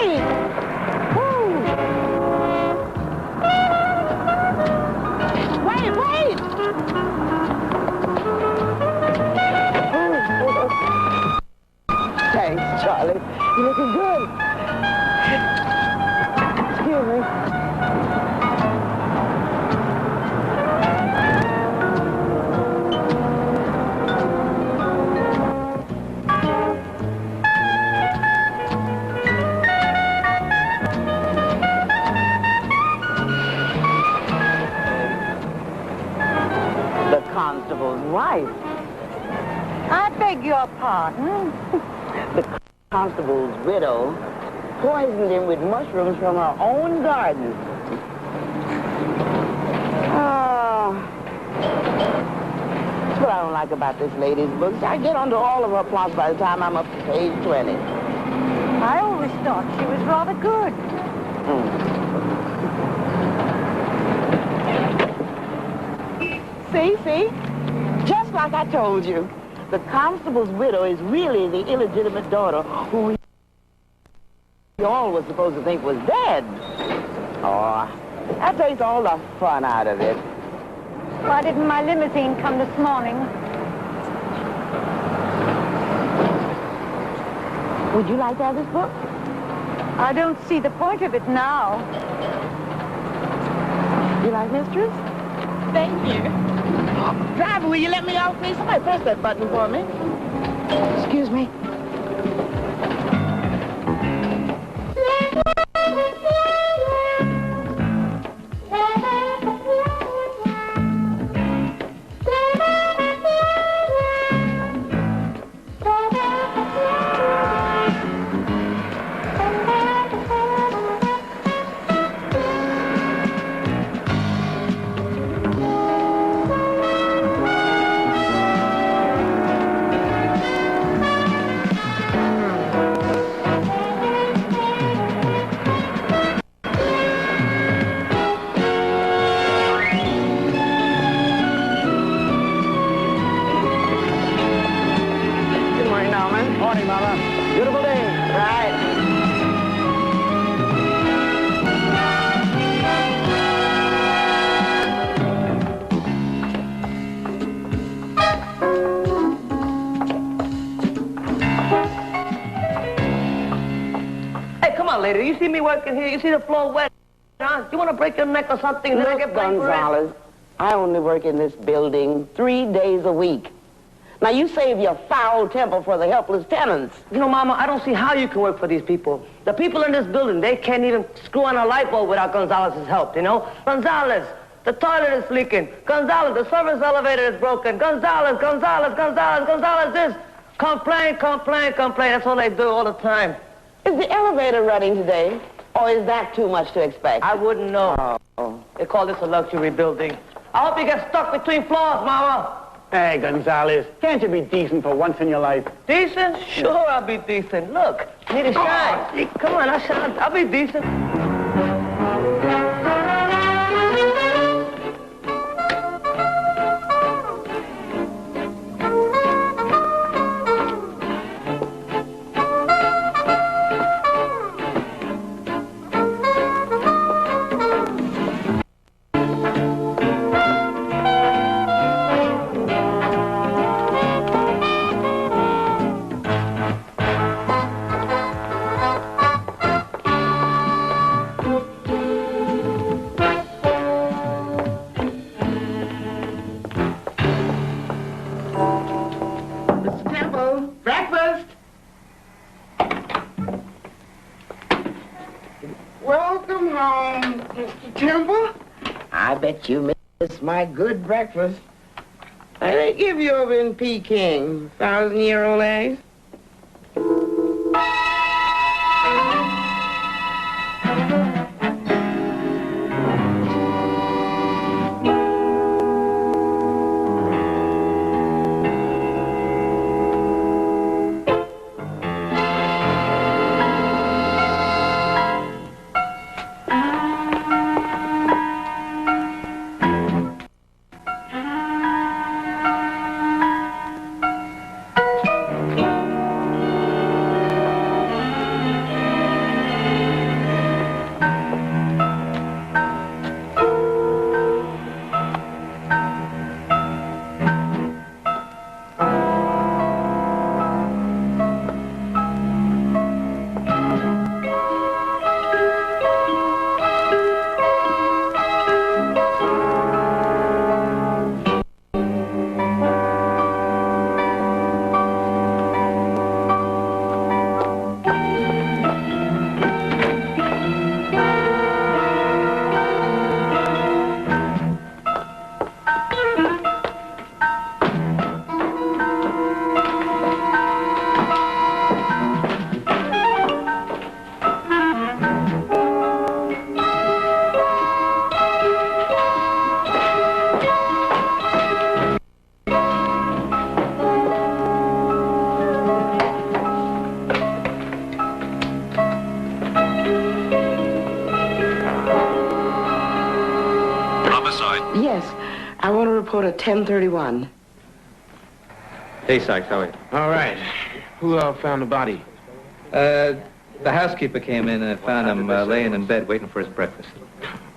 wait! Woo. Wait! Thanks, Charlie. You're looking good. Excuse me. Constable's wife. I beg your pardon. The constable's widow poisoned him with mushrooms from her own garden. Oh. That's what I don't like about this lady's books. I get onto all of her plots by the time I'm up to page 20. I always thought she was rather good. See? Just like I told you. The constable's widow is really the illegitimate daughter who you all was supposed to think was dead. Oh, that takes all the fun out of it. Why didn't my limousine come this morning? Would you like to have this book? I don't see the point of it now. You like Mistress? Thank you. Driver, will you let me off, please? Somebody press that button for me. Excuse me. Lady, you see me working here? You see the floor wet? Huh? You want to break your neck or something? Look, Gonzalez, I only work in this building 3 days a week. Now, you save your foul temper for the helpless tenants. You know, Mama, I don't see how you can work for these people. The people in this building, they can't even screw on a light bulb without Gonzalez's help, you know? Gonzalez, the toilet is leaking. Gonzalez, the service elevator is broken. Gonzalez, this. Complain. That's all they do all the time. Is the elevator running today, or is that too much to expect? I wouldn't know. Oh. They call this a luxury building. I hope you get stuck between floors, Mama. Hey, Gonzalez, can't you be decent for once in your life? Decent? Sure, I'll be decent. Look, I need a shine. Come on, I'll be decent. I bet you miss my good breakfast. And they give you over in Peking 1,000-year-old eggs. Yes, I want to report at 10:31. Hey, Sykes, how are you? All right. Who found the body? The housekeeper came in and found him laying in bed waiting for his breakfast.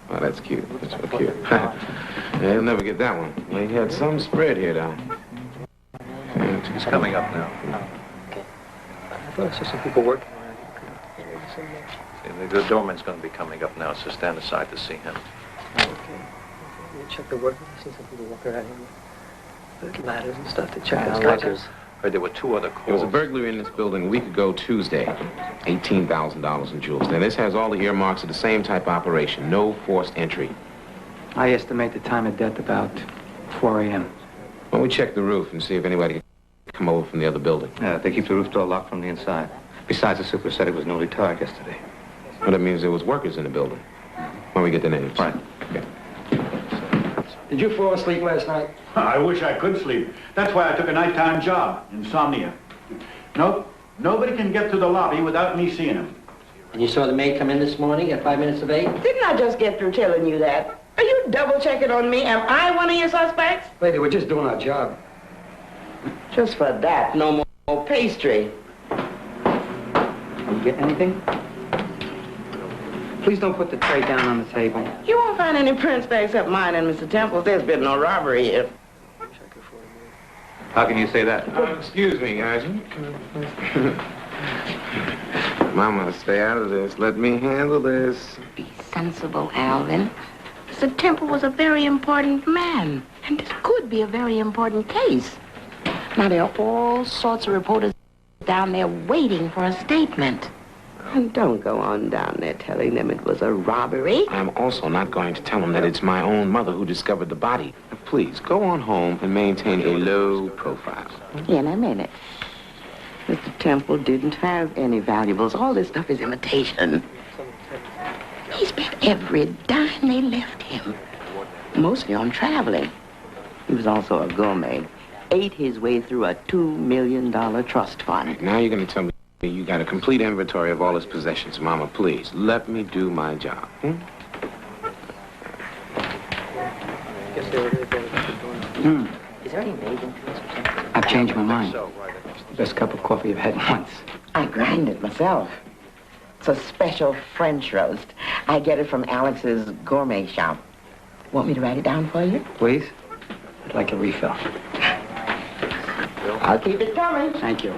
Oh, that's cute. That's so cute. Yeah, he'll never get that one. Well, he had some spread here, though. He's coming up now. I thought I saw some people working. The doorman's going to be coming up now, so stand aside to see him. Okay. Can you check the work? I see some people walking around here with ladders and stuff to check those lockers. Heard there were 2 other calls. There was a burglary in this building a week ago Tuesday. $18,000 in jewels. Now, this has all the earmarks of the same type of operation. No forced entry. I estimate the time of death about 4 a.m. Why don't we check the roof and see if anybody can come over from the other building? Yeah, they keep the roof door locked from the inside. Besides, the super said it was newly tarred yesterday. Well, that means there was workers in the building. Why don't we get the names? Right. Okay. Did you fall asleep last night? I wish I could sleep. That's why I took a nighttime job, insomnia. Nope, nobody can get to the lobby without me seeing him. And you saw the maid come in this morning at 5 minutes of 8? Didn't I just get through telling you that? Are you double-checking on me? Am I one of your suspects? Lady, we're just doing our job. Just for that, no more pastry. You get anything? Please don't put the tray down on the table. You won't find any prints back except mine and Mr. Temple's. There's been no robbery here. How can you say that? Excuse me, guys. Mama, stay out of this. Let me handle this. Be sensible, Alvin. Mr. Temple was a very important man, and this could be a very important case. Now, there are all sorts of reporters down there waiting for a statement. And don't go on down there telling them it was a robbery. I'm also not going to tell them that it's my own mother who discovered the body. Now, please, go on home and maintain a low profile. In a minute. Mr. Temple didn't have any valuables. All this stuff is imitation. He spent every dime they left him, mostly on traveling. He was also a gourmet. Ate his way through a $2 million trust fund. Now you're going to tell me you got a complete inventory of all his possessions. Mama, please, let me do my job. Guess they were there. Is there any maid in this or something? I've changed my mind. It's the best cup of coffee I've had once. I grind it myself. It's a special French roast. I get it from Alex's gourmet shop. Want me to write it down for you? Please? I'd like a refill. I'll keep it coming. Thank you.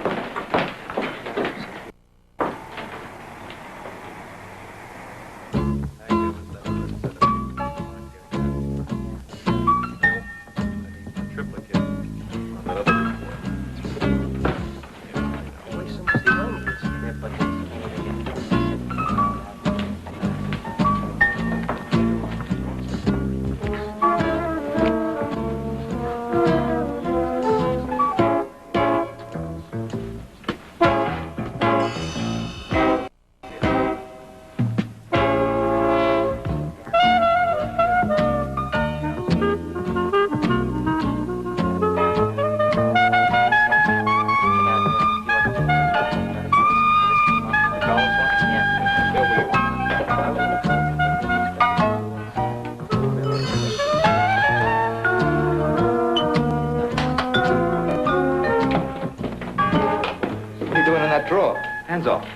Hands off.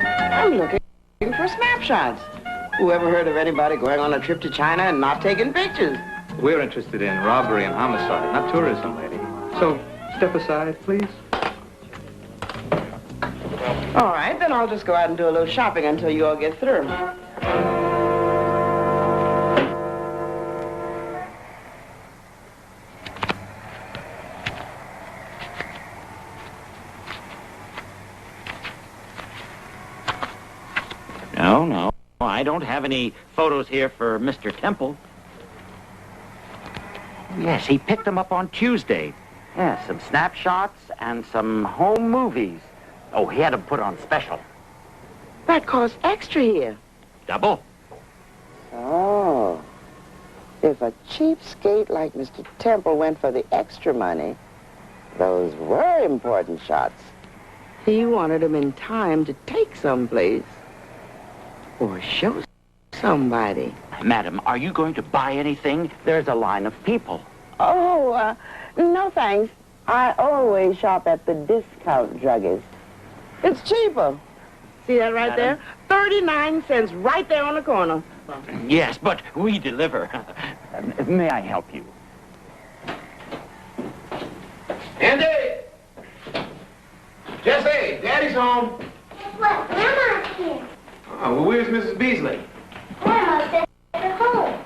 I'm looking for snapshots. Whoever heard of anybody going on a trip to China and not taking pictures? We're interested in robbery and homicide, not tourism, lady. So, step aside, please. All right, then I'll just go out and do a little shopping until you all get through. No, I don't have any photos here for Mr. Temple. Yes, he picked them up on Tuesday. Yeah, some snapshots and some home movies. Oh, he had them put on special. That costs extra here. Double. Oh. If a cheapskate like Mr. Temple went for the extra money, those were important shots. He wanted them in time to take someplace. Or show somebody. Madam, are you going to buy anything? There's a line of people. Oh, no thanks. I always shop at the discount druggist. It's cheaper. See that right there? 39 cents right there on the corner. Yes, but we deliver. May I help you? Andy! Jesse, Daddy's home. What? Grandma's here. Oh, well, where's Mrs. Beasley? Grandma said at home.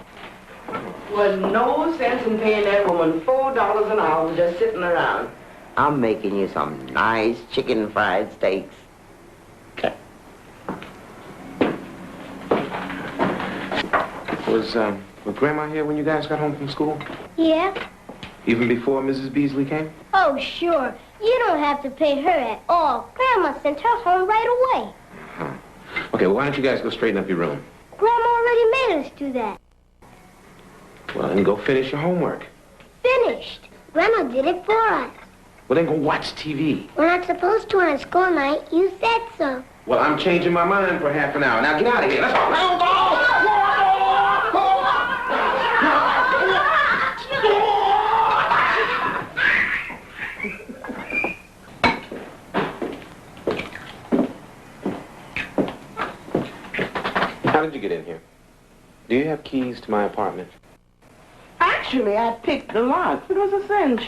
Was no sense in paying that woman $4 an hour for just sitting around. I'm making you some nice chicken fried steaks. Was Grandma here when you guys got home from school? Yeah? Even before Mrs. Beasley came? Oh, sure. You don't have to pay her at all. Grandma sent her home right away. Huh. Okay, well, why don't you guys go straighten up your room? Grandma already made us do that. Well, then go finish your homework. Finished. Grandma did it for us. Well, then go watch TV. We're not supposed to on school night. You said so. Well, I'm changing my mind for half an hour. Now, get out of here. Let's go. Let's go. How did you get in here? Do you have keys to my apartment? Actually, I picked the lock. It was a cinch.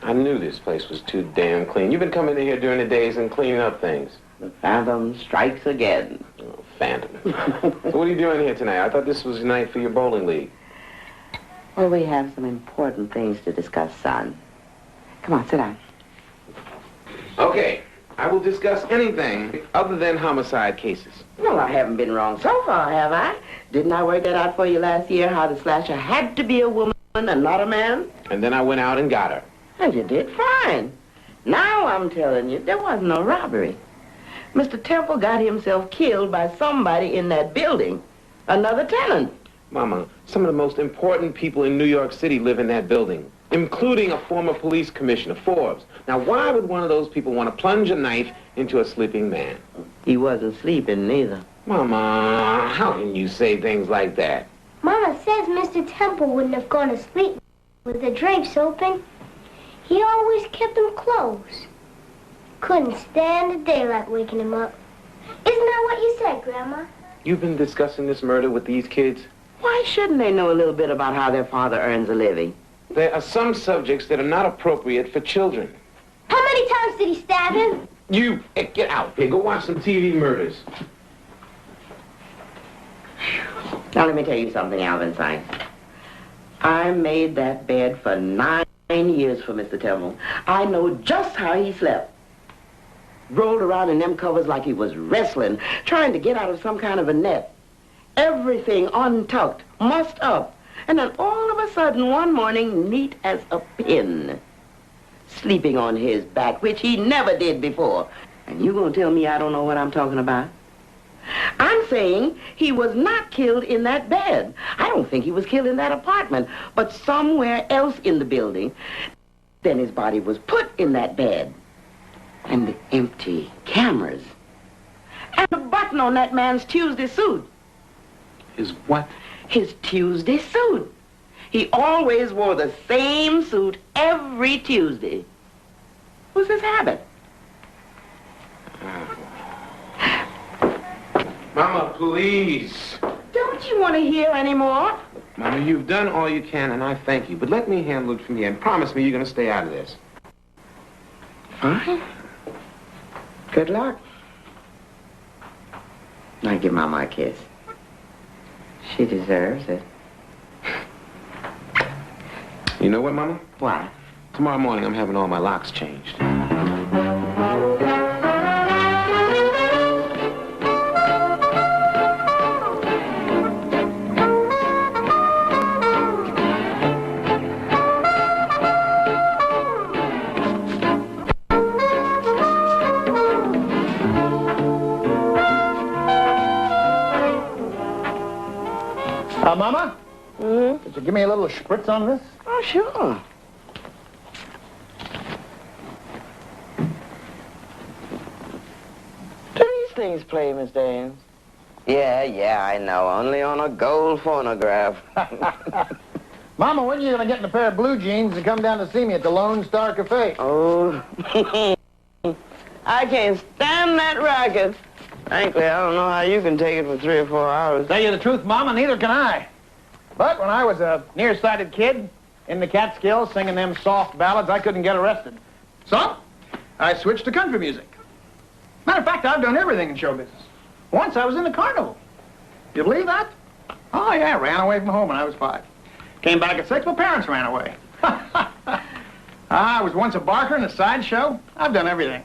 I knew this place was too damn clean. You've been coming in here during the days and cleaning up things. The phantom strikes again. Oh, phantom. So what are you doing here tonight? I thought this was the night for your bowling league. Well, we have some important things to discuss, son. Come on, sit down. Okay. I will discuss anything other than homicide cases. Well, I haven't been wrong so far, have I? Didn't I work that out for you last year, how the slasher had to be a woman and not a man? And then I went out and got her. And you did fine. Now I'm telling you, there was no robbery. Mr. Temple got himself killed by somebody in that building. Another tenant. Mama, some of the most important people in New York City live in that building, including a former police commissioner, Forbes. Now, why would one of those people want to plunge a knife into a sleeping man? He wasn't sleeping, neither. Mama, how can you say things like that? Mama says Mr. Temple wouldn't have gone to sleep with the drapes open. He always kept them closed. Couldn't stand the daylight waking him up. Isn't that what you said, Grandma? You've been discussing this murder with these kids? Why shouldn't they know a little bit about how their father earns a living? There are some subjects that are not appropriate for children. How many times did he stab him? You, get out here. Go watch some TV murders. Now, let me tell you something, Alvin Sykes. I made that bed for 9 years for Mr. Temple. I know just how he slept. Rolled around in them covers like he was wrestling, trying to get out of some kind of a net. Everything untucked, mussed up. And then all of a sudden, one morning, neat as a pin. Sleeping on his back, which he never did before. And you gonna tell me I don't know what I'm talking about? I'm saying he was not killed in that bed. I don't think he was killed in that apartment, but somewhere else in the building. Then his body was put in that bed. And the empty cameras. And the button on that man's Tuesday suit. His what? His Tuesday suit. He always wore the same suit every Tuesday. It was his habit. Mama, please. Don't you want to hear anymore? Mama, you've done all you can, and I thank you. But let me handle it from here, and promise me you're going to stay out of this. Fine. Good luck. Now give Mama a kiss. She deserves it. You know what, Mama? Why? Tomorrow morning I'm having all my locks changed. Mama? Mm-hmm. Could you give me a little spritz on this? Oh, sure. Do these things play, Miss Ames? Yeah, I know. Only on a gold phonograph. Mama, when are you going to get in a pair of blue jeans and come down to see me at the Lone Star Cafe? Oh, I can't stand that racket. Frankly, I don't know how you can take it for 3 or 4 hours. Tell you the truth, Mama, neither can I. But when I was a nearsighted kid in the Catskills singing them soft ballads, I couldn't get arrested. So, I switched to country music. Matter of fact, I've done everything in show business. Once I was in the carnival. You believe that? Oh, yeah, ran away from home when I was 5. Came back at 6, my parents ran away. I was once a barker in a sideshow. I've done everything.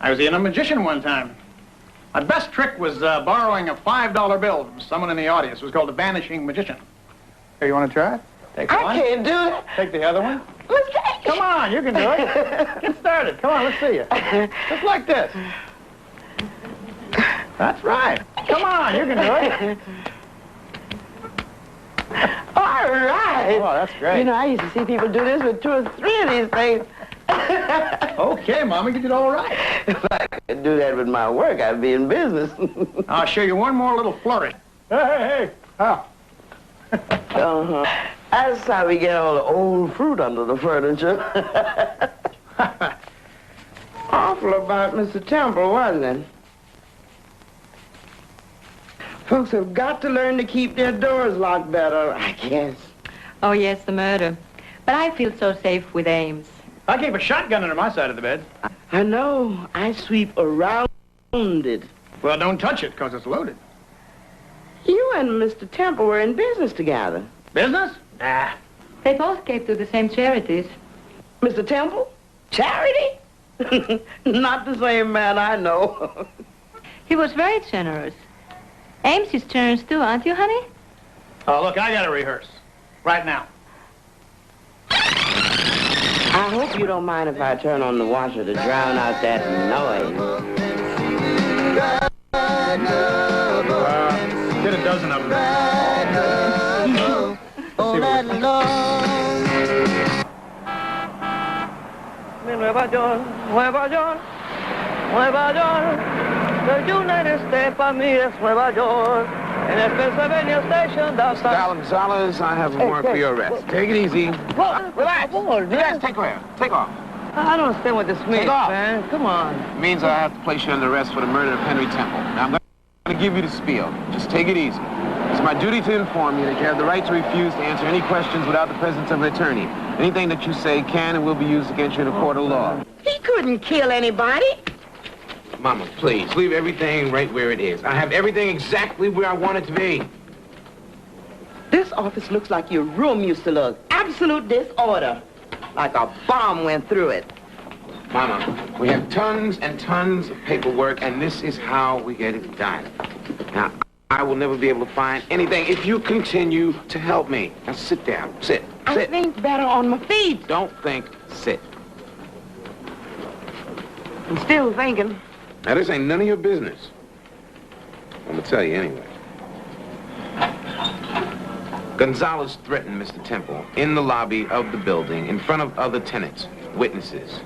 I was even a magician one time. My best trick was borrowing a $5 bill from someone in the audience. It was called the Vanishing Magician. Here, you want to try it? Take one. I can't do it. Take the other one. Let's take it. Come on, you can do it. Get started. Come on, let's see you. Just like this. That's right. Come on, you can do it. All right. Oh, that's great. You know, I used to see people do this with 2 or 3 of these things. Okay, Mama, you did all right. If I could do that with my work, I'd be in business. I'll show you one more little flurry. Hey. Oh. That's how we get all the old fruit under the furniture. Awful about Mr. Temple, wasn't it? Folks have got to learn to keep their doors locked better, I guess. Oh, yes, the murder. But I feel so safe with Ames. I keep a shotgun under my side of the bed. I know. I sweep around it. Well, don't touch it, because it's loaded. You and Mr. Temple were in business together. Business? Nah. They both gave to the same charities. Mr. Temple? Charity? Not the same man I know. He was very generous. Ames is generous too, aren't you, honey? Oh, look, I gotta rehearse. Right now. I hope you don't mind if I turn on the washer to drown out that noise. Get a dozen of them. Nueva York, Nueva York, Nueva York. The United States for me is Nueva York. And at Pennsylvania Station, that's Gonzalez, I have a warrant for your arrest. Take it easy. Relax. Relax, take care. Take off. I don't understand what this means, Take off. man. Come on. It means I have to place you under arrest for the murder of Henry Temple. Now, I'm going to give you the spiel. Just take it easy. It's my duty to inform you that you have the right to refuse to answer any questions without the presence of an attorney. Anything that you say can and will be used against you in a court of law. He couldn't kill anybody. Mama, please, leave everything right where it is. I have everything exactly where I want it to be. This office looks like your room used to look. Absolute disorder. Like a bomb went through it. Mama, we have tons and tons of paperwork, and this is how we get it done. Now, I will never be able to find anything if you continue to help me. Now, sit down. Sit. I think better on my feet. Don't think. Sit. I'm still thinking. Now, this ain't none of your business. I'm gonna tell you anyway. Gonzalez threatened Mr. Temple in the lobby of the building in front of other tenants, witnesses.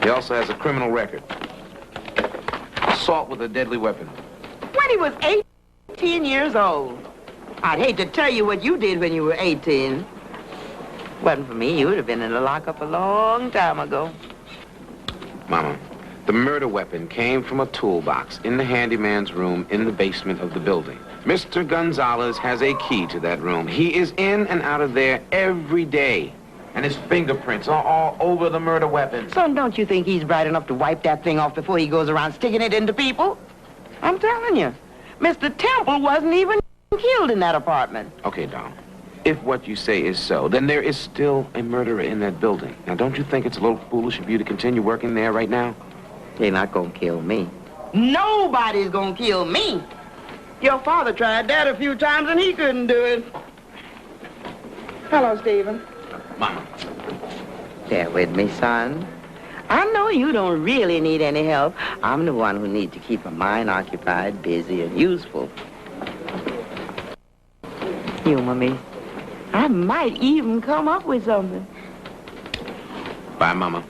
He also has a criminal record. Assault with a deadly weapon. When he was 18 years old. I'd hate to tell you what you did when you were 18. Wasn't for me, you would have been in the lockup a long time ago. Mama, the murder weapon came from a toolbox in the handyman's room in the basement of the building. Mr. Gonzalez has a key to that room. He is in and out of there every day. And his fingerprints are all over the murder weapon. Son, don't you think he's bright enough to wipe that thing off before he goes around sticking it into people? I'm telling you, Mr. Temple wasn't even killed in that apartment. Okay, Don. If what you say is so, then there is still a murderer in that building. Now, don't you think it's a little foolish of you to continue working there right now? They're not gonna kill me. Nobody's gonna kill me. Your father tried that a few times and he couldn't do it. Hello, Stephen. Mama. Bear with me, son. I know you don't really need any help. I'm the one who needs to keep my mind occupied, busy, and useful. Humor me. I might even come up with something. Bye, Mama.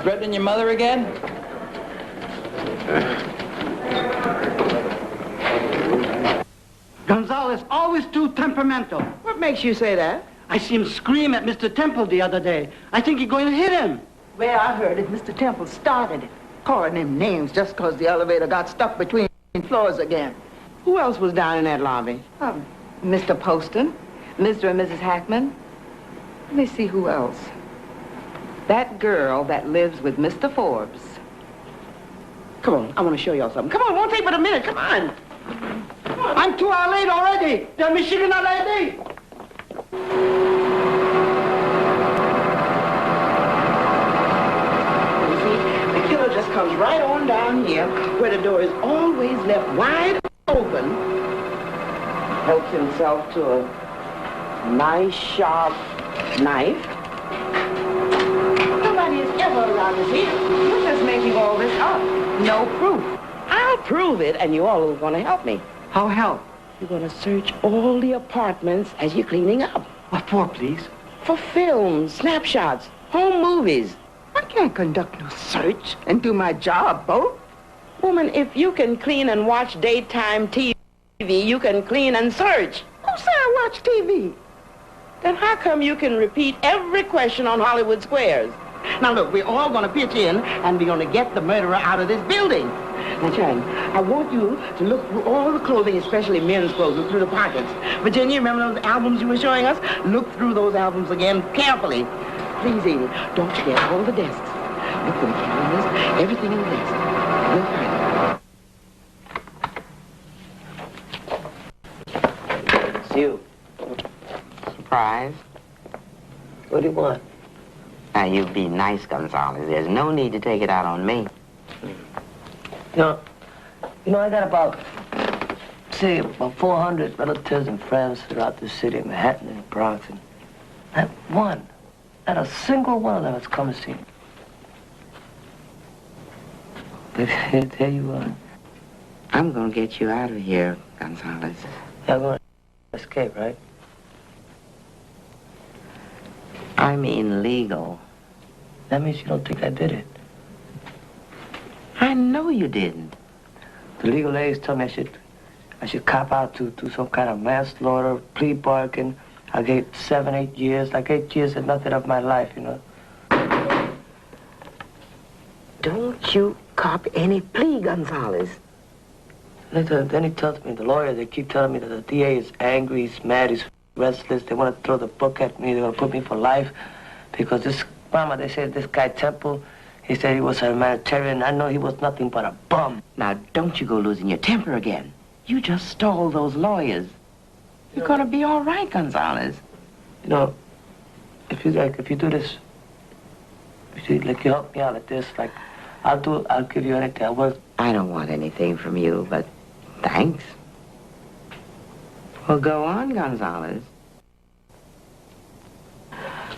threatening your mother again? Gonzalez always too temperamental. What makes you say that? I see him scream at Mr. Temple the other day. I think he's going to hit him. Well, I heard it. Mr. Temple started it. Calling them names just because the elevator got stuck between floors again. Who else was down in that lobby? Mr. Poston, Mr. and Mrs. Hackman. Let me see who else. That girl that lives with Mr. Forbes. Come on, I want to show y'all something. Come on, it won't take but a minute. Come on. I'm 2 hours late already. The Michigan lady. You see, the killer just comes right on down here where the door is always left wide open. Helps himself to a nice, sharp knife. Nobody is ever around us here. You're just making all this up. No proof. I'll prove it, and you all are going to help me. How help? You're going to search all the apartments as you're cleaning up. What for, please? For films, snapshots, home movies. I can't conduct no search and do my job, Bo. Woman, if you can clean and watch daytime TV, you can clean and search. Who said I watch TV? Then how come you can repeat every question on Hollywood Squares? Now look, we're all going to pitch in, and we're going to get the murderer out of this building. Now, Chang, I want you to look through all the clothing, especially men's clothes, look through the pockets. Virginia, remember those albums you were showing us? Look through those albums again carefully. Please, Edie, don't forget all the desks. Look for the calendars, everything in the desk. We'll find it. It's you. Surprise? What do you want? Now, you be nice, Gonzalez. There's no need to take it out on me. You know, I got about 400 relatives and friends throughout the city of Manhattan and the Bronx, and not a single one of them has come to see me. But there you are. I'm gonna get you out of here, Gonzalez. You're going to escape, right? I mean legal. That means you don't think I did it. I know you didn't. The legal aides tell me I should cop out to some kind of manslaughter, plea bargain. I gave 7, 8 years. Like 8 years is nothing of my life, you know. Don't you cop any plea, Gonzalez. Then he tells me, the lawyer, they keep telling me that the DA is angry, he's mad, he's restless. They want to throw the book at me. They're going to put me for life. Because they said this guy Temple, he said he was a humanitarian. I know he was nothing but a bum. Now, don't you go losing your temper again. You just stole those lawyers. You're gonna be all right, Gonzalez. You know, if you do this, you help me out like this, like, I'll give you anything. I don't want anything from you, but thanks. Well, go on, Gonzalez.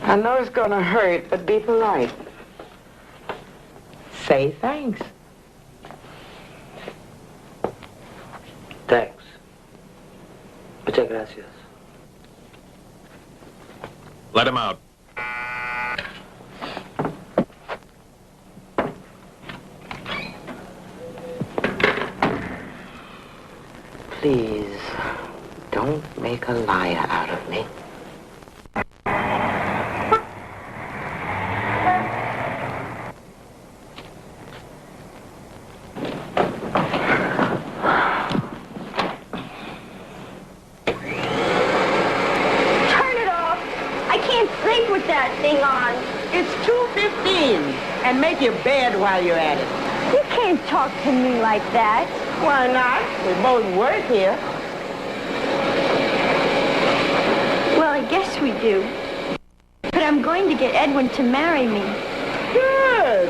I know it's gonna hurt, but be polite. Say thanks. Thanks. Muchas gracias. Let him out. Please, don't make a liar out of me. And make your bed while you're at it. You can't talk to me like that. Why not? We both work here. Well, I guess we do. But I'm going to get Edwin to marry me. Good.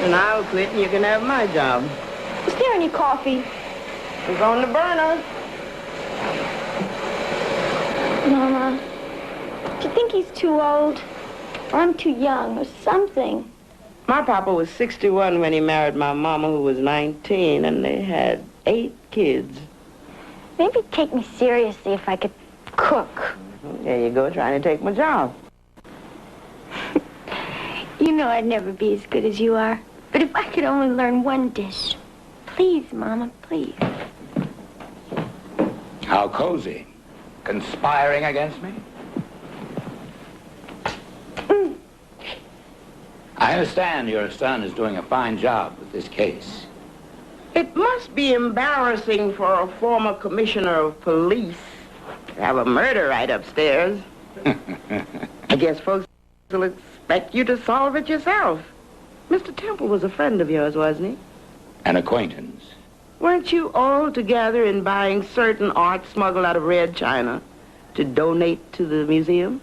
And I'll quit and you can have my job. Is there any coffee? It's on the burner. Mama, do you think he's too old? Or I'm too young, or something. My papa was 61 when he married my mama, who was 19, and they had 8 kids. Maybe take me seriously if I could cook. There you go, trying to take my job. You You know I'd never be as good as you are. But if I could only learn one dish. Please, Mama, please. How cozy. Conspiring against me? I understand your son is doing a fine job with this case. It must be embarrassing for a former commissioner of police to have a murder right upstairs. I guess folks will expect you to solve it yourself. Mr. Temple was a friend of yours, wasn't he? An acquaintance. Weren't you all together in buying certain art smuggled out of Red China to donate to the museum?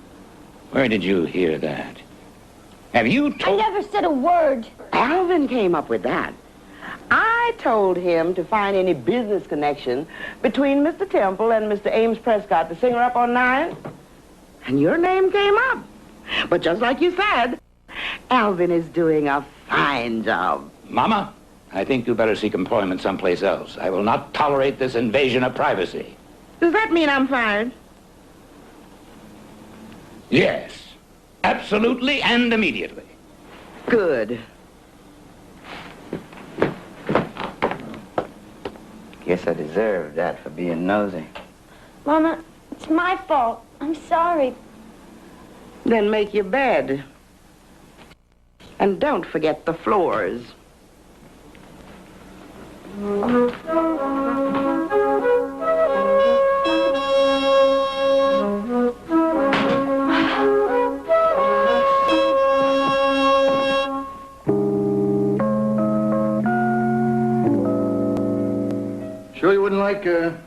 Where did you hear that? Have you told... I never said a word. Alvin came up with that. I told him to find any business connection between Mr. Temple and Mr. Ames Prescott, the singer up on 9. And your name came up. But just like you said, Alvin is doing a fine job. Mama, I think you better seek employment someplace else. I will not tolerate this invasion of privacy. Does that mean I'm fired? Yes. Absolutely and immediately. Good. Guess I deserved that for being nosy. Mama, it's my fault. I'm sorry. Then make your bed. And don't forget the floors. Sure you wouldn't like a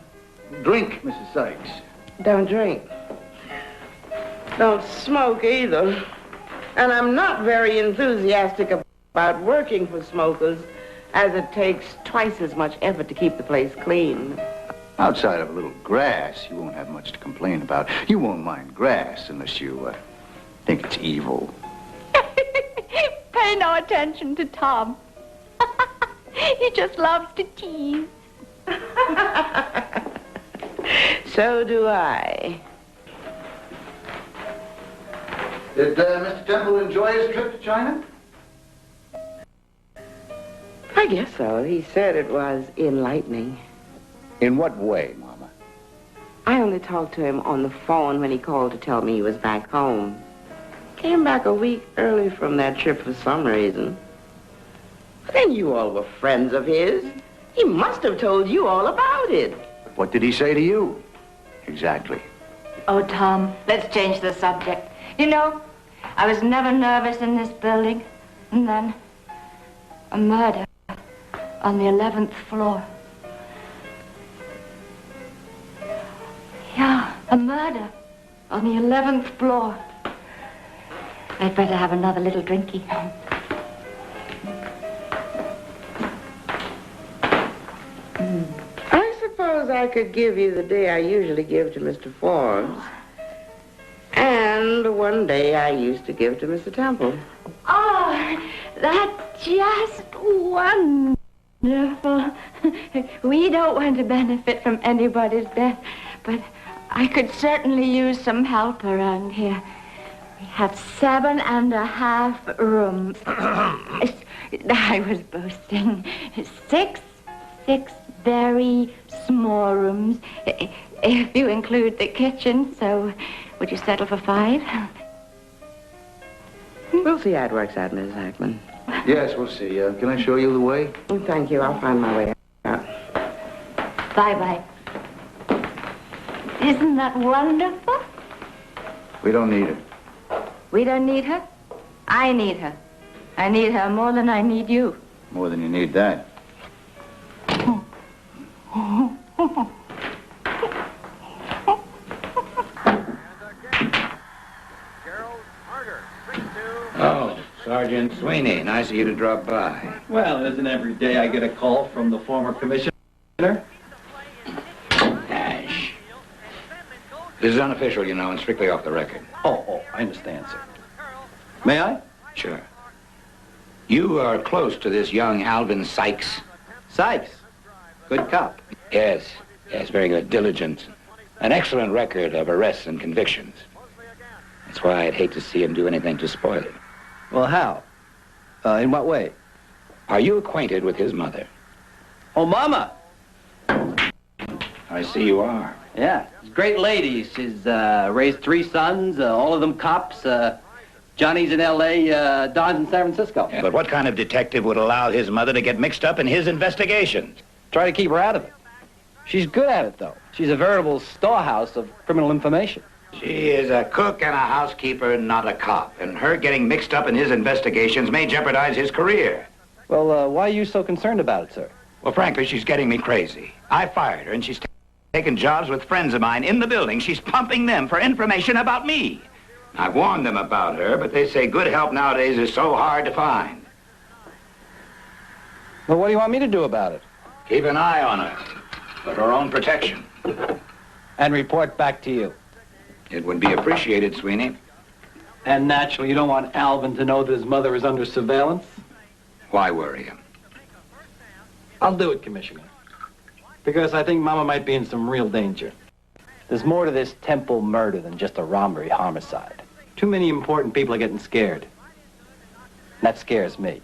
drink, Mrs. Sykes? Don't drink. Don't smoke either. And I'm not very enthusiastic about working for smokers, as it takes twice as much effort to keep the place clean. Outside of a little grass, you won't have much to complain about. You won't mind grass unless you think it's evil. Pay no attention to Tom. He just loves to tease. So do I. Did Mr. Temple enjoy his trip to China? I guess so. He said it was enlightening. In what way, Mama? I only talked to him on the phone when he called to tell me he was back home. Came back a week early from that trip for some reason. But then you all were friends of his. He must have told you all about it. What did he say to you? Exactly. Oh, Tom, let's change the subject. You know, I was never nervous in this building. And then, a murder on the 11th floor. Yeah, a murder on the 11th floor. I'd better have another little drinky. I suppose I could give you the day I usually give to Mr. Forbes. And one day I used to give to Mr. Temple. Oh, that's just wonderful. We don't want to benefit from anybody's death, but I could certainly use some help around here. We have 7.5 rooms. I was boasting. Six very small rooms, if you include the kitchen, so would you settle for 5? We'll see how it works out, Mrs. Hackman. Yes, we'll see. Can I show you the way? Oh, thank you. I'll find my way out. Bye-bye. Isn't that wonderful? We don't need her. We don't need her? I need her. I need her more than I need you. More than you need that. Oh, Sergeant Sweeney, nice of you to drop by. Well, isn't every day I get a call from the former commissioner? Ash. This is unofficial, you know, and strictly off the record. Oh, I understand, sir. May I? Sure. You are close to this young Alvin Sykes. Sykes? Good cop. Yes, very good. Diligent. An excellent record of arrests and convictions. That's why I'd hate to see him do anything to spoil it. Well, how? In what way? Are you acquainted with his mother? Oh, Mama! I see you are. Yeah, she's a great lady. She's raised 3 sons, all of them cops. Johnny's in L.A., Don's in San Francisco. Yeah, but what kind of detective would allow his mother to get mixed up in his investigations? Try to keep her out of it. She's good at it, though. She's a veritable storehouse of criminal information. She is a cook and a housekeeper, not a cop. And her getting mixed up in his investigations may jeopardize his career. Well, why are you so concerned about it, sir? Well, frankly, she's getting me crazy. I fired her, and she's taking jobs with friends of mine in the building. She's pumping them for information about me. I've warned them about her, but they say good help nowadays is so hard to find. Well, what do you want me to do about it? Keep an eye on her, for her own protection. And report back to you. It would be appreciated, Sweeney. And naturally, you don't want Alvin to know that his mother is under surveillance? Why worry him? I'll do it, Commissioner. Because I think Mama might be in some real danger. There's more to this Temple murder than just a robbery homicide. Too many important people are getting scared. And that scares me.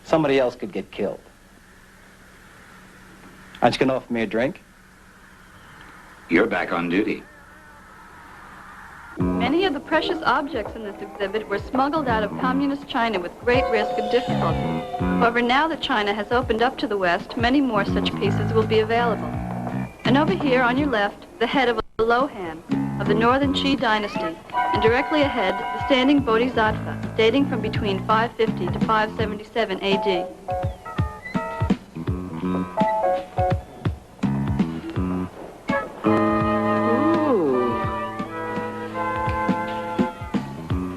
Somebody else could get killed. Aren't you going to offer me a drink? You're back on duty. Many of the precious objects in this exhibit were smuggled out of communist China with great risk and difficulty. However, now that China has opened up to the West, many more such pieces will be available. And over here on your left, the head of a Lohan of the Northern Qi dynasty, and directly ahead, the standing Bodhisattva, dating from between 550 to 577 A.D.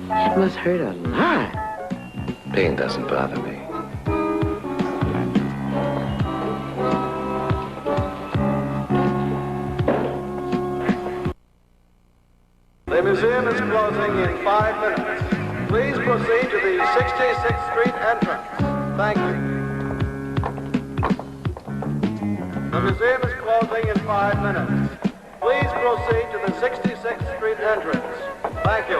It must hurt a lot. Pain doesn't bother me. The museum is closing in 5 minutes. Please proceed to the 66th Street entrance. Thank you. The museum is closing in 5 minutes. Please proceed to the 66th Street entrance. Thank you.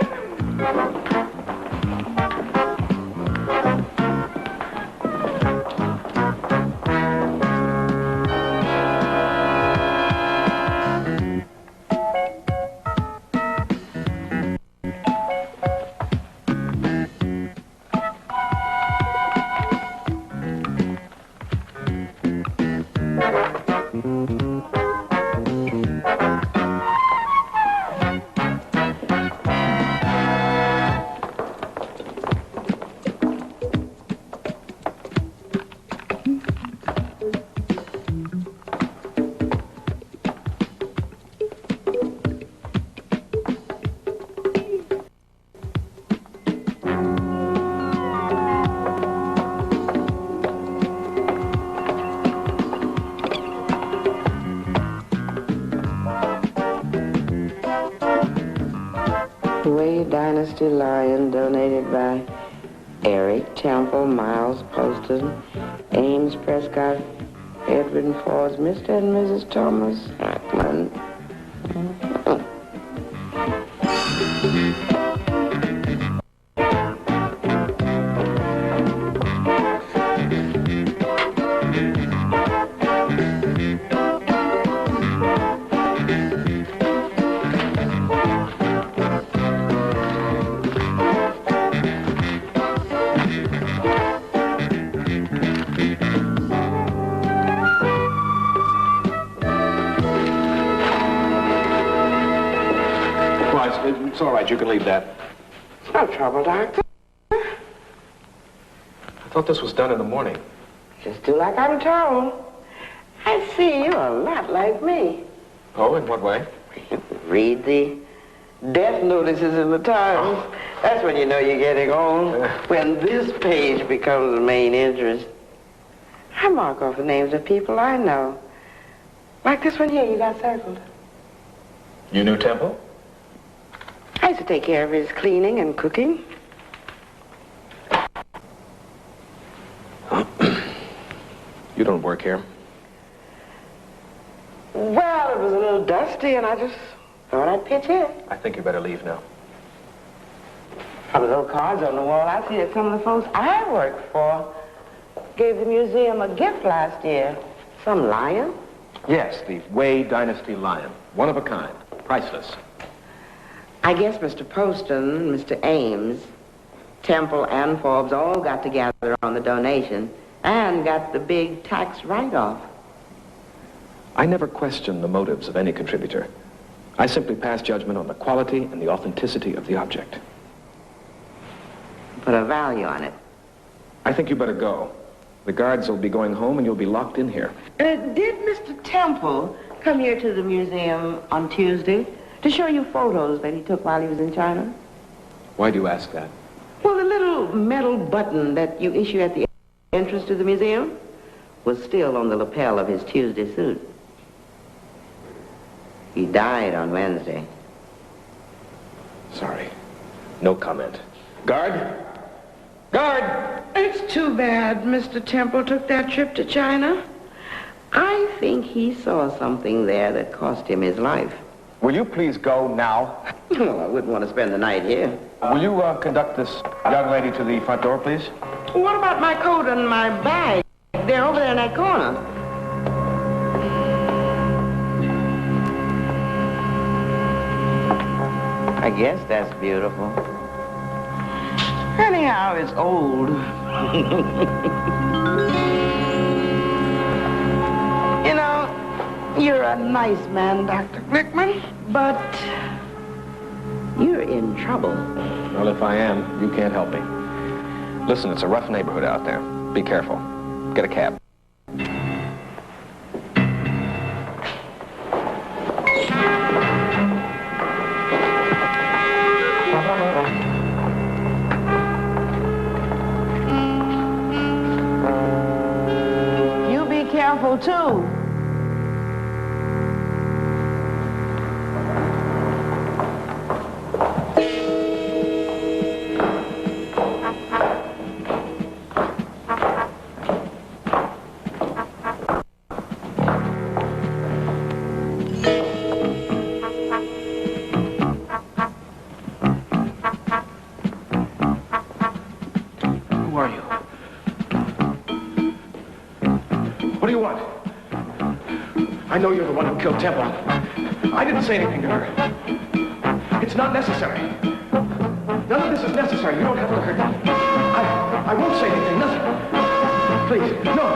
Dynasty Lion, donated by Eric Temple, Miles Poston, Ames Prescott, Edwin Forbes, Mr. and Mrs. Thomas Hackman. It's all right. You can leave that. It's no trouble, Doctor. I thought this was done in the morning. Just do like I'm told. I see you're a lot like me. Oh, in what way? Read the death notices in the Times. Oh. That's when you know you're getting on. When this page becomes the main interest. I mark off the names of people I know. Like this one here you got circled. You knew Temple? I used to take care of his cleaning and cooking. You don't work here? Well, it was a little dusty, and I just thought I'd pitch in. I think you better leave now. From the little cards on the wall, I see that some of the folks I worked for gave the museum a gift last year. Some lion? Yes, the Wei Dynasty lion. One of a kind. Priceless. I guess Mr. Poston, Mr. Ames, Temple, and Forbes all got together on the donation and got the big tax write-off. I never question the motives of any contributor. I simply pass judgment on the quality and the authenticity of the object. Put a value on it. I think you better go. The guards will be going home and you'll be locked in here. Did Mr. Temple come here to the museum on Tuesday to show you photos that he took while he was in China? Why do you ask that? Well, the little metal button that you issue at the entrance to the museum was still on the lapel of his Tuesday suit. He died on Wednesday. Sorry. No comment. Guard? Guard! It's too bad Mr. Temple took that trip to China. I think he saw something there that cost him his life. Will you please go now? Well, I wouldn't want to spend the night here. Will you conduct this young lady to the front door, please? What about my coat and my bag? They're over there in that corner. I guess that's beautiful. Anyhow, it's old. You know, you're a nice man, Dr. Glickman, but you're in trouble. Well, if I am, you can't help me. Listen, it's a rough neighborhood out there. Be careful. Get a cab. You be careful, too. What do you want? I know you're the one who killed Temple. I didn't say anything to her. It's not necessary. None of this is necessary. You don't have to hurt me. I won't say anything. Nothing. Please, no.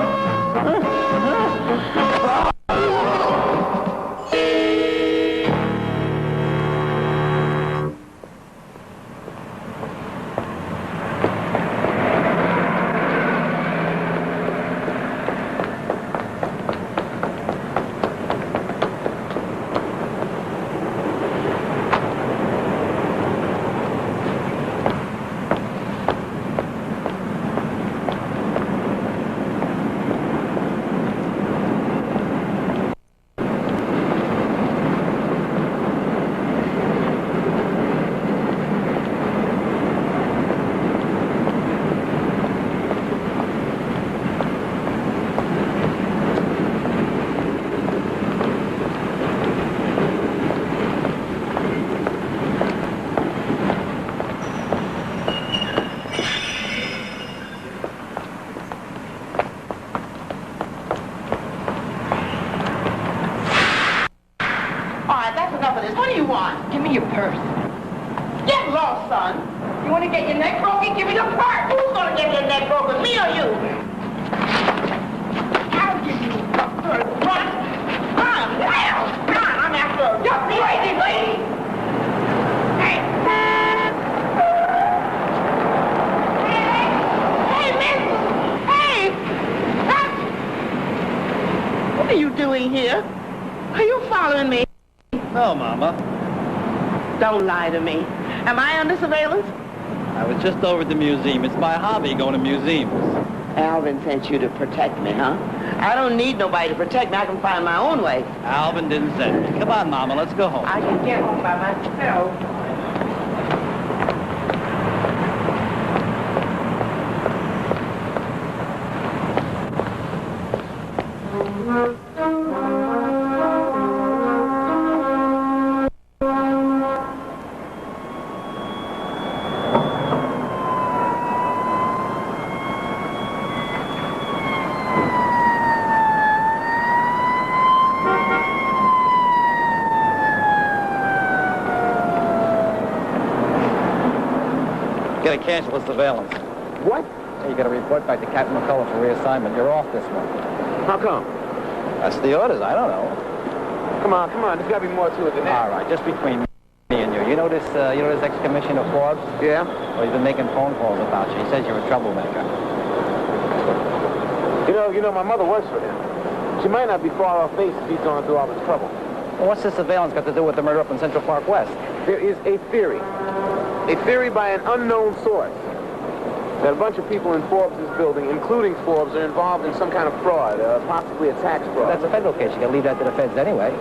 Give me your purse. Get lost, son. You want to get your neck broken? Give me the purse. Who's going to get your neck broken, me or you? I'll give you the purse. Run. Run. Run. I'm after her. You're crazy, lady. Hey. Hey, miss. Hey. What are you doing here? Are you following me? No, Mama. Don't lie to me. Am I under surveillance? I was just over at the museum. It's my hobby, going to museums. Alvin sent you to protect me, huh? I don't need nobody to protect me. I can find my own way. Alvin didn't send me. Come on, Mama, let's go home. I can get home by myself. gotta cancel the surveillance. What? You gotta report back to Captain McCullough for reassignment. You're off this month. How come? That's the orders. I don't know. Come on. There's got to be more to it than that. All right, just between me and you. You know this ex-commissioner Forbes? Yeah? Well, he's been making phone calls about you. He says you're a troublemaker. You know, my mother works for him. She might not be far off base if he's going through all this trouble. Well, what's this surveillance got to do with the murder up in Central Park West? There is a theory by an unknown source, that a bunch of people in Forbes' building, including Forbes, are involved in some kind of fraud, possibly a tax fraud. That's a federal case. You gotta leave that to the feds anyway.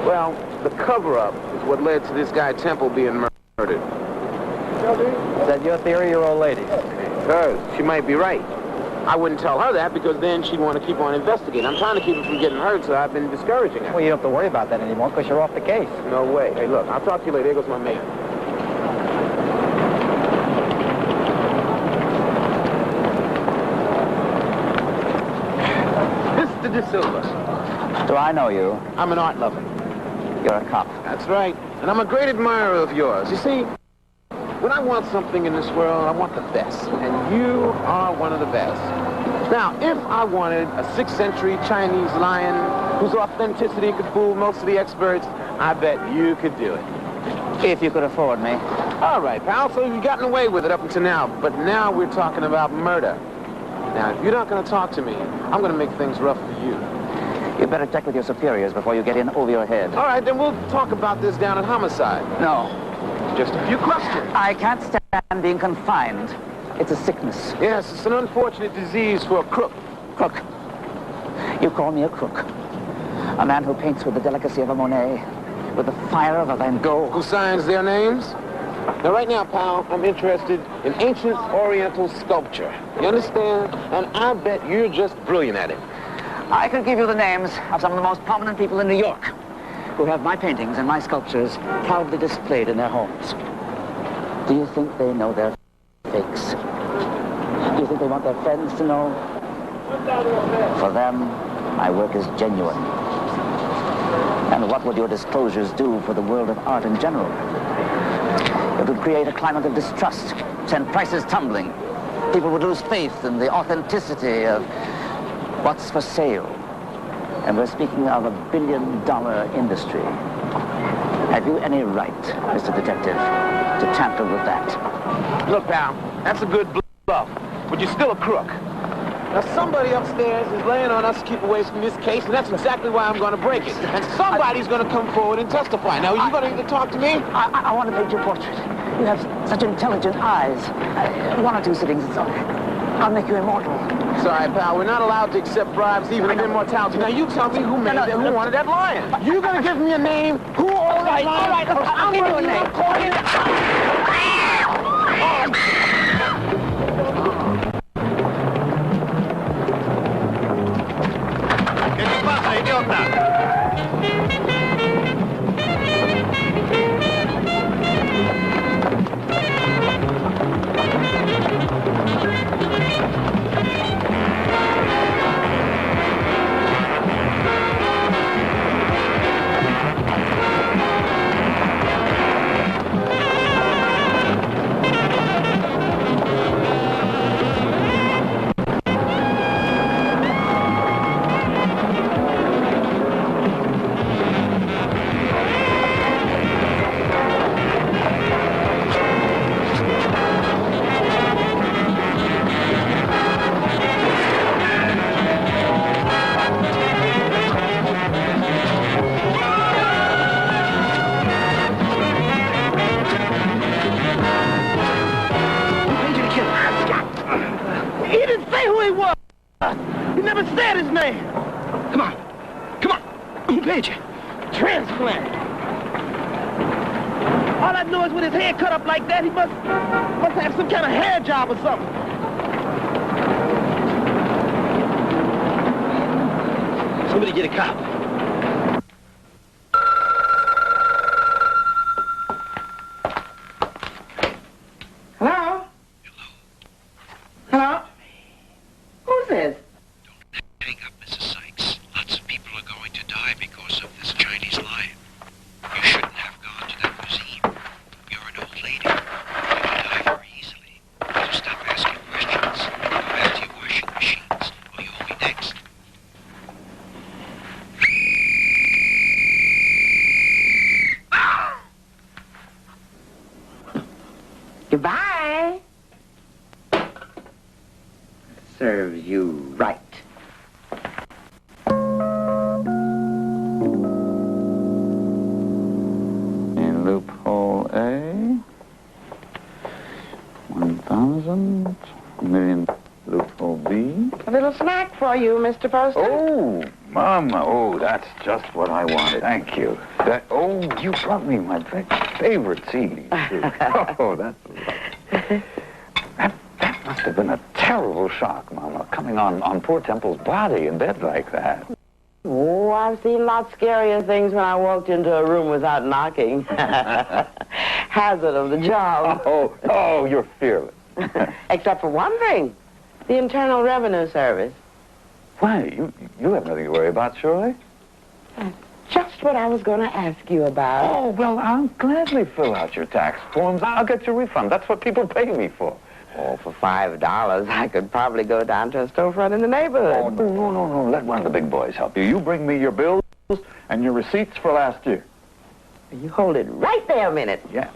Well, the cover-up is what led to this guy Temple being murdered. Is that your theory, your old lady? Hers. She might be right. I wouldn't tell her that because then she'd want to keep on investigating. I'm trying to keep her from getting hurt, so I've been discouraging her. Well, you don't have to worry about that anymore because you're off the case. No way. Hey, look, I'll talk to you later. There goes my maid. Mr. De Silva. Do I know you? I'm an art lover. You're a cop. That's right. And I'm a great admirer of yours. You see, when I want something in this world, I want the best. And you are one of the best. Now, if I wanted a 6th century Chinese lion whose authenticity could fool most of the experts, I bet you could do it. If you could afford me. All right, pal, so you've gotten away with it up until now, but now we're talking about murder. Now, if you're not going to talk to me, I'm going to make things rough for you. You better check with your superiors before you get in over your head. All right, then we'll talk about this down at homicide. No. Just a few questions. I can't stand being confined. It's a sickness. Yes, it's an unfortunate disease for a crook. Crook. You call me a crook. A man who paints with the delicacy of a Monet, with the fire of a Van Gogh. Who signs their names? Now, right now, pal, I'm interested in ancient Oriental sculpture. You understand? And I bet you're just brilliant at it. I could give you the names of some of the most prominent people in New York who have my paintings and my sculptures proudly displayed in their homes. Do you think they know their fakes? Do you think they want their friends to know? For them, my work is genuine. And what would your disclosures do for the world of art in general? It would create a climate of distrust, send prices tumbling. People would lose faith in the authenticity of what's for sale. And we're speaking of $1 billion industry. Have you any right, Mr. Detective, to tamper with that? Look, pal, that's a good bluff, but you're still a crook. Now, somebody upstairs is laying on us to keep away from this case, and that's exactly why I'm going to break it. And somebody's going to come forward and testify. Now, you going to either talk to me? I want to paint your portrait. You have such intelligent eyes. 1 or 2 sittings, it's all. I'll make you immortal. Sorry, pal, we're not allowed to accept bribes, even of immortality. Now, you tell me who made that, who wanted that lion. You're going to give me a name, who owned that lion? All right, I'll give you a name. ¿Qué te pasa, idiota? Transplant. All I know is with his hair cut up like that, he must have some kind of hair job or something. Somebody get a cop. Hello? Hello? Who's this? Hang up, Mrs. Sykes. Lots of people are going to die because of this Chinese lion. You shouldn't have gone to that museum. You're an old lady. You can die very easily. serves you right. In loophole A, 1,000, million, loophole B. A little snack for you, Mr. Poston. Oh, Mama, oh, that's just what I wanted. Thank you. You brought me my favorite CD, too. Oh, that's lovely. That must have been a terrible shock, Mama, coming on poor Temple's body in bed like that. Oh, I've seen lots scarier things when I walked into a room without knocking. Hazard of the job. Oh, you're fearless. Except for one thing, the Internal Revenue Service. Why, you have nothing to worry about, surely? Just what I was going to ask you about. Oh, well, I'll gladly fill out your tax forms. I'll get your refund. That's what people pay me for. Oh, for $5, I could probably go down to a storefront in the neighborhood. Oh, no. Let one of the big boys help you. You bring me your bills and your receipts for last year. You hold it right there a minute. Yeah.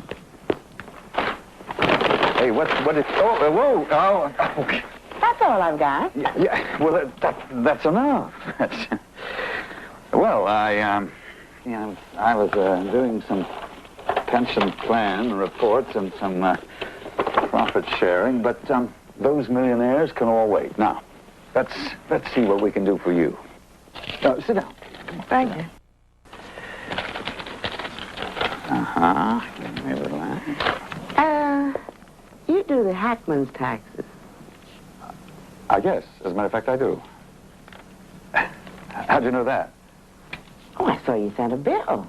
Hey, what is... Oh, whoa. Oh, okay. That's all I've got. Yeah, well, that's enough. Well, I was doing some pension plan reports and some profit sharing, but those millionaires can all wait. Now, let's see what we can do for you. Sit down. Thank you. Give me a little eye. You do the hackman's taxes. Yes. As a matter of fact, I do. How'd you know that? Oh, I saw you sent a bill.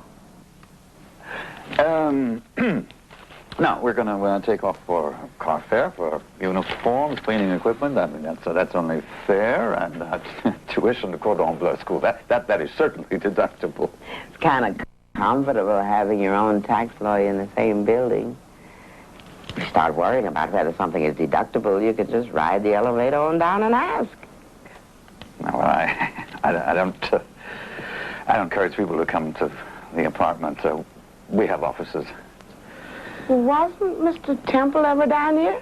No, we're going to take off for car fare, for uniforms, cleaning equipment. I mean, that's only fair, and tuition to Cordon Bleu school. That is certainly deductible. It's kind of comfortable having your own tax lawyer in the same building. If you start worrying about whether something is deductible, you could just ride the elevator on down and ask. No, well, I don't encourage people to come to the apartment. We have offices. Wasn't Mr. Temple ever down here?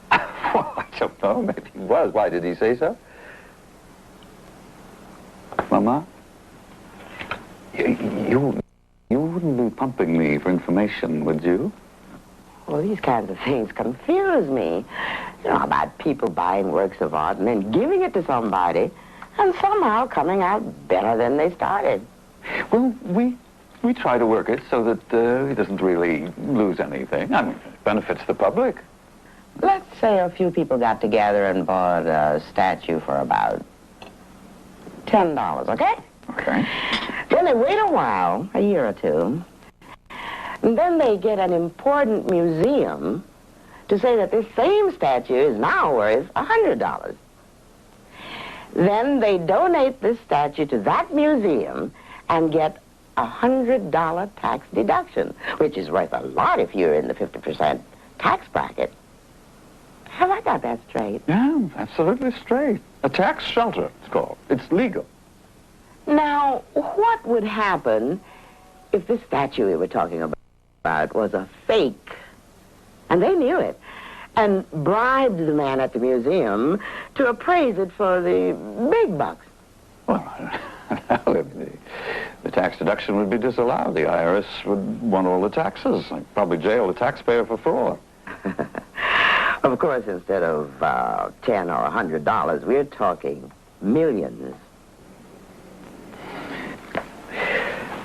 Well, I don't know. Maybe he was. Why, did he say so? Mama? You wouldn't be pumping me for information, would you? Well, these kinds of things confuse me. You know, about people buying works of art and then giving it to somebody and somehow coming out better than they started. Well, we try to work it so that he doesn't really lose anything. I mean, it benefits the public. Let's say a few people got together and bought a statue for about $10, okay? Okay. Then they wait a while, a year or two, and then they get an important museum to say that this same statue is now worth $100. Then they donate this statue to that museum and get a $100 tax deduction, which is worth a lot if you're in the 50% tax bracket. Have I got that straight? Yeah, absolutely straight. A tax shelter, it's called. It's legal. Now, what would happen if this statue we were talking about was a fake, and they knew it, and bribed the man at the museum to appraise it for the big bucks? Well, the tax deduction would be disallowed. The IRS would want all the taxes. I'd probably jail the taxpayer for fraud. Of course, instead of $10 or $100, we're talking millions.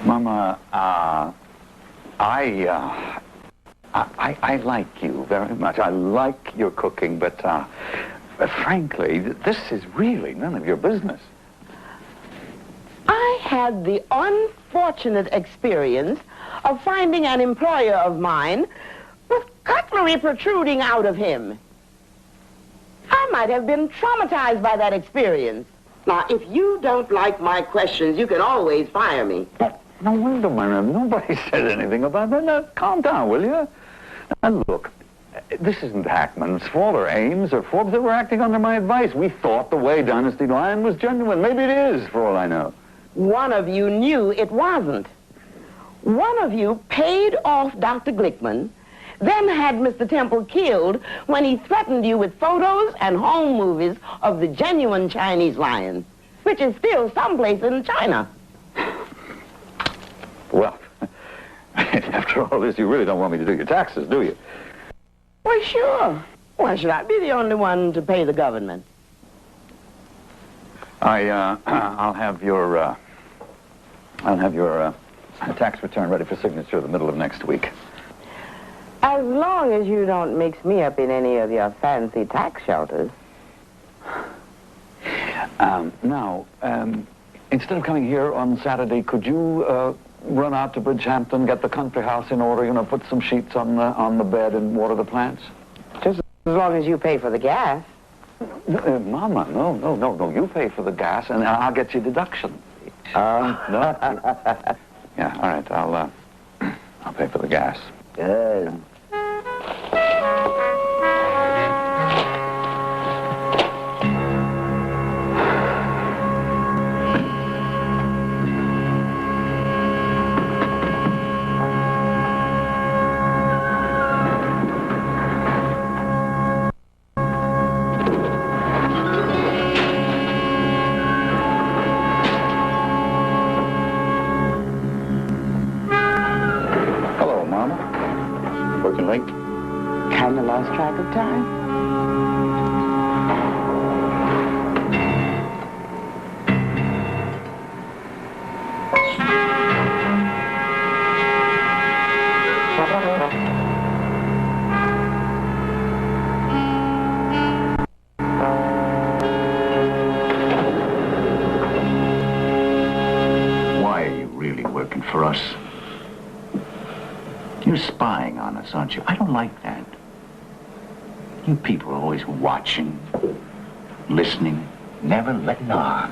Mama, I like you very much. I like your cooking, but frankly, this is really none of your business. I had the unfortunate experience of finding an employer of mine with cutlery protruding out of him. I might have been traumatized by that experience. Now, if you don't like my questions, you can always fire me. Now, wait a minute. Nobody said anything about that. Now, calm down, will you? Now, look, this isn't Hackman's fault or Ames or Forbes. They were acting under my advice. We thought the Way Dynasty line was genuine. Maybe it is, for all I know. One of you knew it wasn't. One of you paid off Dr. Glickman, then had Mr. Temple killed when he threatened you with photos and home movies of the genuine Chinese lion, which is still someplace in China. Well, after all this, you really don't want me to do your taxes, do you? Why, sure. Why should I be the only one to pay the government? I'll have your tax return ready for signature the middle of next week. As long as you don't mix me up in any of your fancy tax shelters. Now, instead of coming here on Saturday, could you run out to Bridgehampton, get the country house in order, put some sheets on the bed and water the plants? Just as long as you pay for the gas. Mama, no. You pay for the gas, and I'll get you deduction. No. Yeah, all right. I'll pay for the gas. Good. Kinda lost track of time. Why are you really working for us? You're spying on us, aren't you? I don't like that. You people are always watching, listening, never letting on.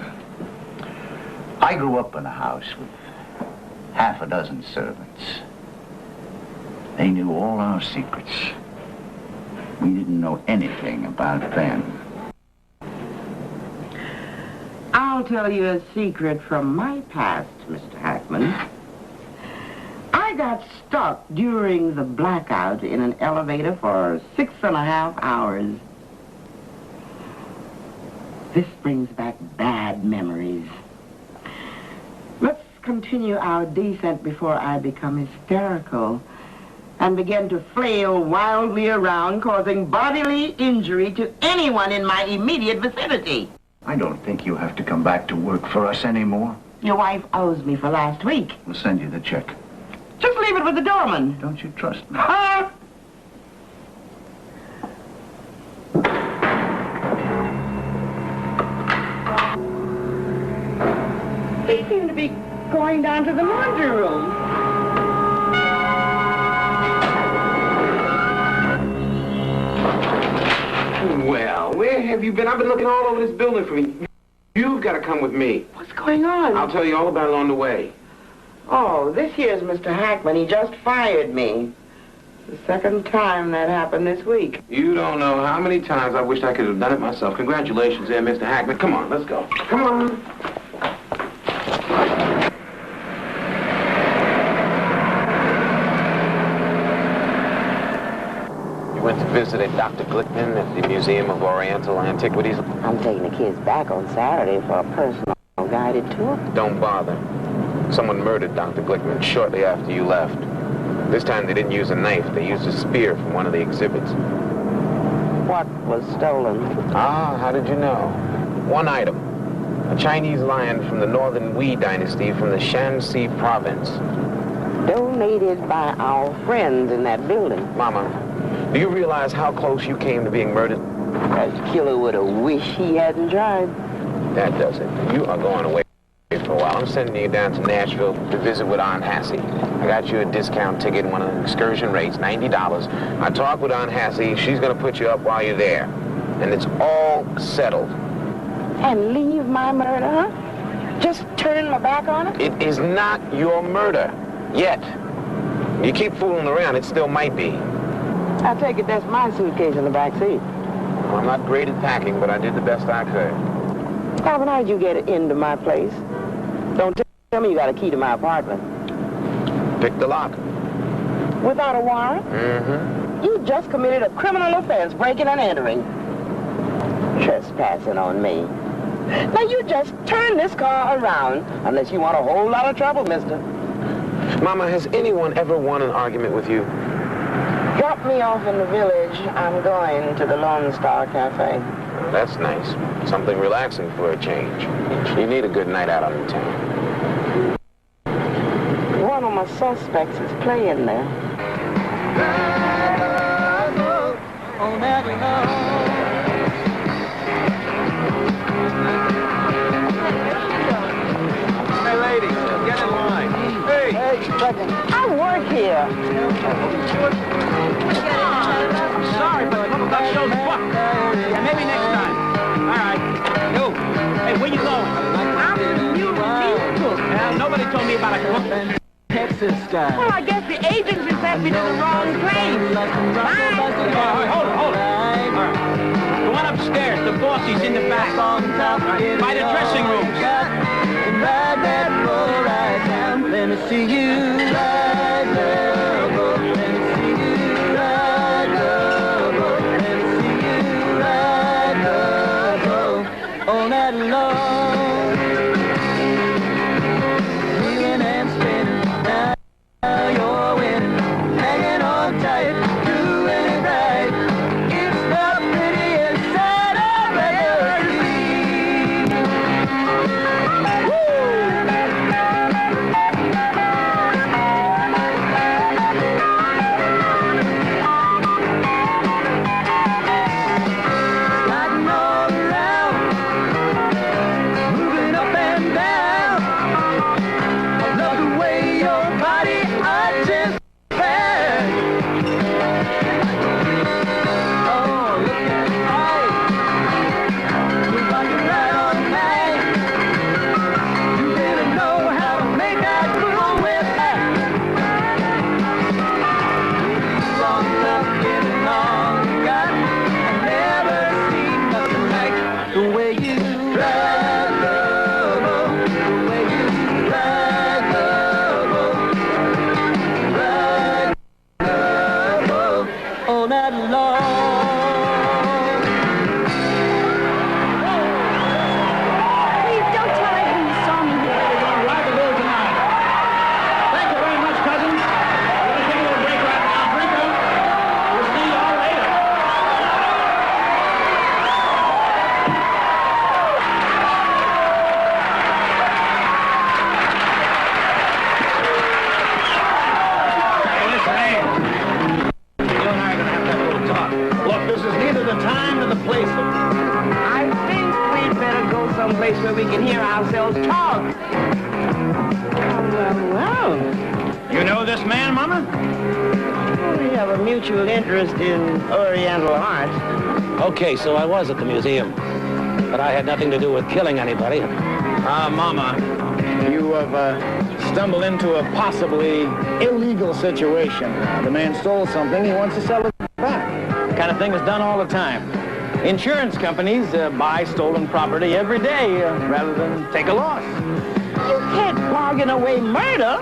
I grew up in a house with half a dozen servants. They knew all our secrets. We didn't know anything about them. I'll tell you a secret from my past, Mr. Hackman. I got stuck during the blackout in an elevator for 6.5 hours. This brings back bad memories. Let's continue our descent before I become hysterical and begin to flail wildly around, causing bodily injury to anyone in my immediate vicinity. I don't think you have to come back to work for us anymore. Your wife owes me for last week. We'll send you the check. Just leave it with the doorman. Don't you trust me? They seem to be going down to the laundry room. Well, where have you been? I've been looking all over this building for you. You've got to come with me. What's going on? I'll tell you all about it on the way. Oh, this here's Mr. Hackman. He just fired me. The second time that happened this week. You don't know how many times I wished I could have done it myself. Congratulations there, Mr. Hackman. Come on, let's go. Come on. You went to visit Dr. Glickman at the Museum of Oriental Antiquities? I'm taking the kids back on Saturday for a personal guided tour. Don't bother. Someone murdered Dr. Glickman shortly after you left. This time they didn't use a knife. They used a spear from one of the exhibits. What was stolen? Ah, how did you know? One item. A Chinese lion from the northern Wei dynasty from the Shanxi province. Donated by our friends in that building. Mama, do you realize how close you came to being murdered? That killer would have wished he hadn't tried. That does it. You are going away for a while. I'm sending you down to Nashville to visit with Aunt Hassie. I got you a discount ticket, one of the excursion rates, $90. I talked with Aunt Hassie. She's going to put you up while you're there. And it's all settled. And leave my murder, huh? Just turn my back on it? It is not your murder. Yet. You keep fooling around, it still might be. I take it that's my suitcase in the back seat. Well, I'm not great at packing, but I did the best I could. Calvin, how'd you get into my place? Don't tell me you got a key to my apartment. Pick the lock. Without a warrant? Mm-hmm. You just committed a criminal offense, breaking and entering. Trespassing on me. Now you just turn this car around, unless you want a whole lot of trouble, mister. Mama, has anyone ever won an argument with you? Drop me off in the village. I'm going to the Lone Star Cafe. That's nice. Something relaxing for a change. You need a good night out on the town. One of my suspects is playing there. Hey, ladies, get in line. Hey! I work here. I'm sorry, but that show's booked. Yeah, maybe next time. All right. You. Hey, where you going? I'm in the musical. Nobody told me about a cook. Texas style. Well, I guess the agent just sent me to the wrong place. Hold it. All right. The one upstairs, the boss, he's in the back. By the dressing rooms. Ride that bull right down. Let me see you ride the bull. Let me see you ride the bull. Let me see you ride the bull. All night long. Wheeling and spinning. Now you're winning. Hanging on tight. Doing it right. It's the prettiest sight I've ever seen. Sliding all around, moving up and down. I love the way your body arches back. Oh, look at that. Look like you're right on time. You really know how to make that move with that. Long time getting on, got I never seen nothing like the way you ride the boat, the way you ride the boat, ride the boat all night long. Please don't tell everyone you saw me here. We're going to ride the bull tonight. Thank you very much, cousin. We're going to take a little break right now. Drink up. We'll see you all later. Hey, listen, hey. You and I are going to have to have a little talk. Look, this is neither the time nor the place. I think we'd better go someplace where we can hear ourselves talk. Well. You know this man, Mama? We have a mutual interest in Oriental art. Okay, so I was at the museum, but I had nothing to do with killing anybody. Mama, you have stumbled into a possibly illegal situation. The man stole something, he wants to sell it back. That kind of thing is done all the time. Insurance companies buy stolen property every day rather than take a loss. You can't bargain away murder.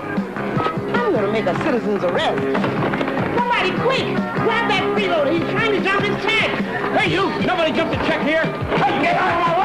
I'm going to make a citizen's arrest. Somebody quick! Grab that freeloader. He's trying to jump his check. Hey, you! Nobody jumped the check here! Hey, get out of my way!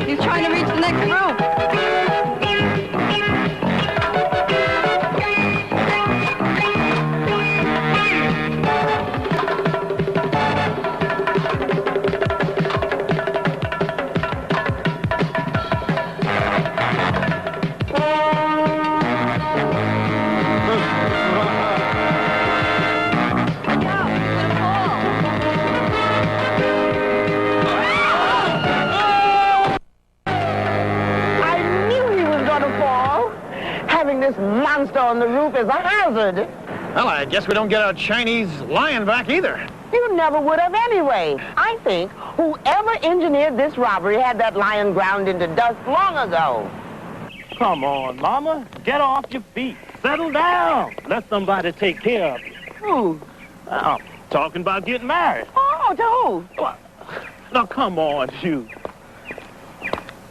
He's trying to reach the next room. this monster on the roof is a hazard. Well, I guess we don't get our Chinese lion back either. You never would have anyway. I think whoever engineered this robbery had that lion ground into dust long ago. Come on, Mama. Get off your feet. Settle down. Let somebody take care of you. Who? I'm talking about getting married. Oh, to who? Now, come on, you.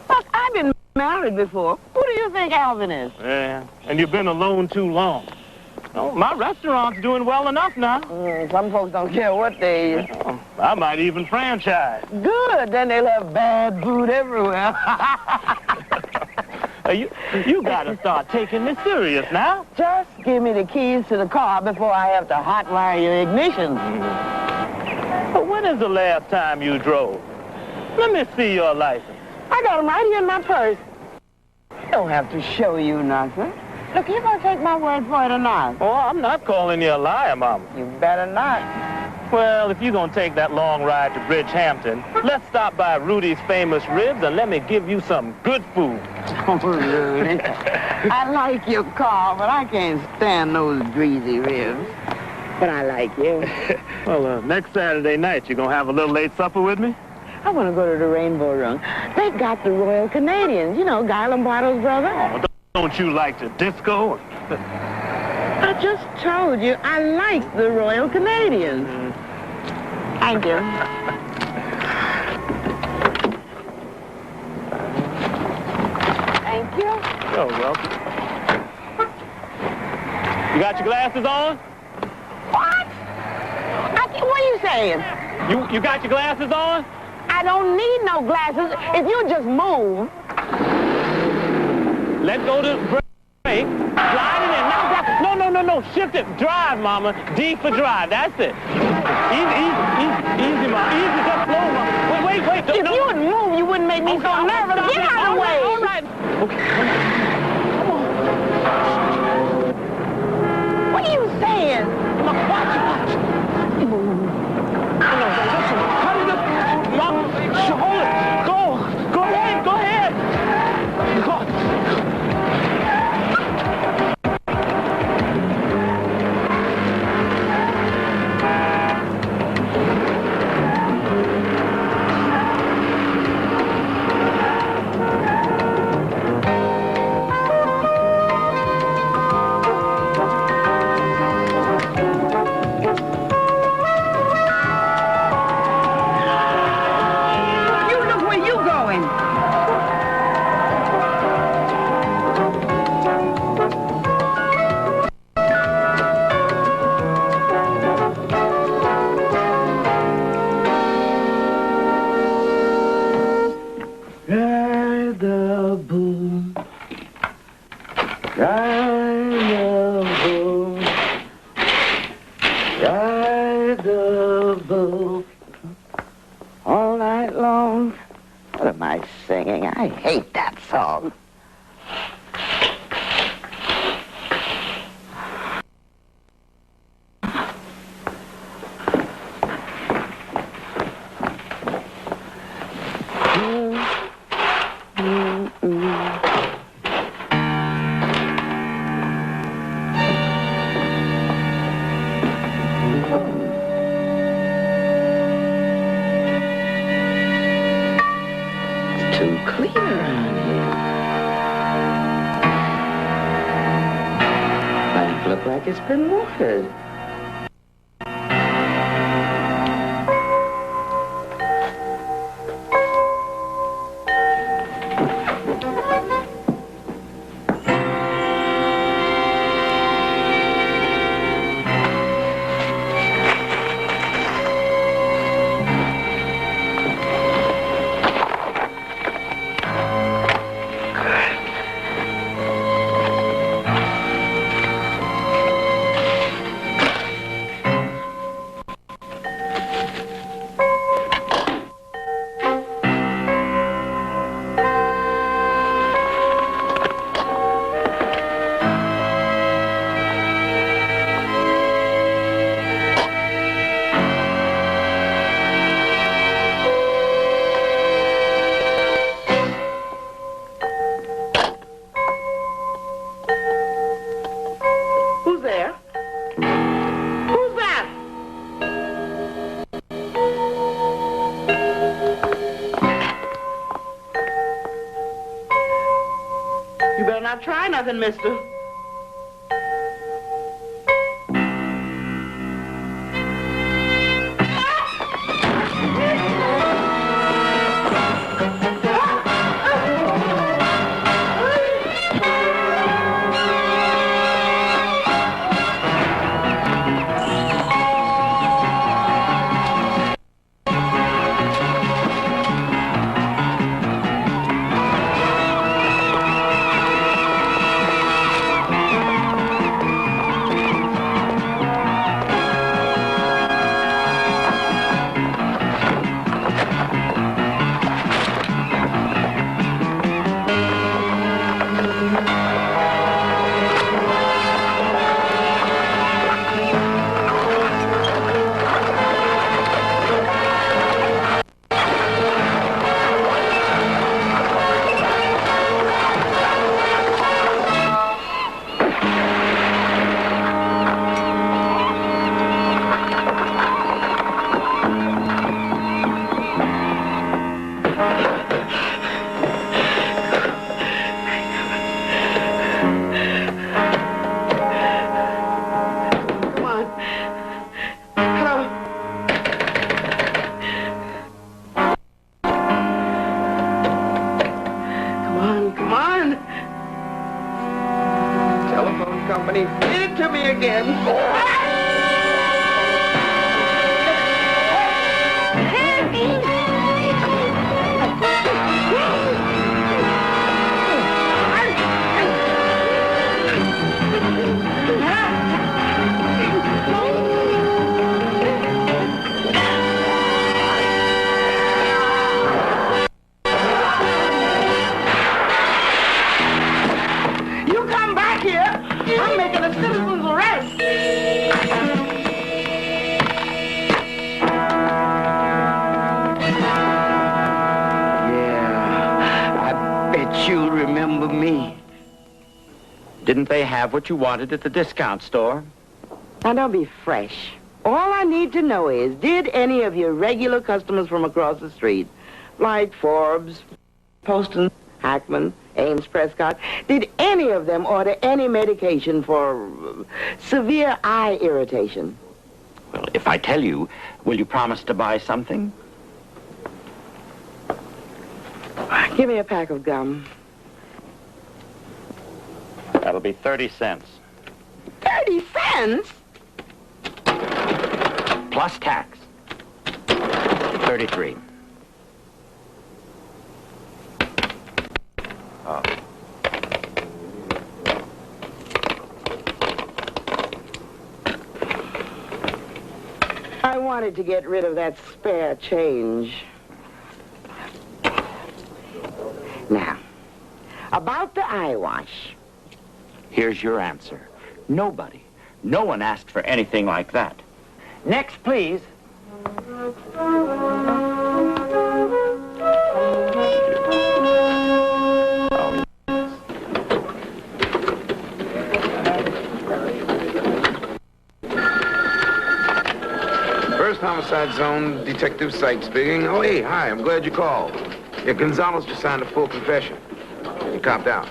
Look, I've been married before. Who do you think Alvin is? Yeah, and you've been alone too long. Oh, my restaurant's doing well enough now. Some folks don't care what they eat. I might even franchise. Good, then they'll have bad food everywhere. You gotta start taking this serious now. Just give me the keys to the car before I have to hotwire your ignition. But when is the last time you drove? Let me see your license. I got them right here in my purse. I don't have to show you nothing. Look, you gonna take my word for it or not? Oh, I'm not calling you a liar, Mama. You better not. Well, if you're gonna take that long ride to Bridgehampton, let's stop by Rudy's Famous Ribs and let me give you some good food. Oh, Rudy. I like your car, but I can't stand those greasy ribs. But I like you. Well, next Saturday night, you gonna have a little late supper with me? I want to go to the Rainbow Room. They got the Royal Canadians. You know, Guy Lombardo's brother. Oh, don't you like to disco? I just told you I like the Royal Canadians. Thank you. Thank you. You're welcome. You got your glasses on? What? What are you saying? You got your glasses on? I don't need no glasses if you just move. Let go to brake. Slide it in. No. Shift it. Drive, Mama. D for drive. That's it. Easy, Mama. Easy, just slow, Mama. Wait. If you would move, you wouldn't make me so nervous. Get out of the way. All right. Okay. Come on. What are you saying? Look, watch. No, listen. Cut it up. Mama, hold it. Go ahead. Go. All night long. What am I singing? I hate that song. Clean around here. Might look like it's been watered. You better not try nothing, mister. Didn't they have what you wanted at the discount store? Now, don't be fresh. All I need to know is, did any of your regular customers from across the street, like Forbes, Poston, Hackman, Ames Prescott, did any of them order any medication for severe eye irritation? Well, if I tell you, will you promise to buy something? Give me a pack of gum. That'll be 30 cents. 30 cents? Plus tax. 33. Oh. I wanted to get rid of that spare change. Now, about the eye wash. Here's your answer. Nobody. No one asked for anything like that. Next, please. First homicide zone, Detective Sykes speaking. Oh, hey, hi, I'm glad you called. Yeah, Gonzalez just signed a full confession. He copped out.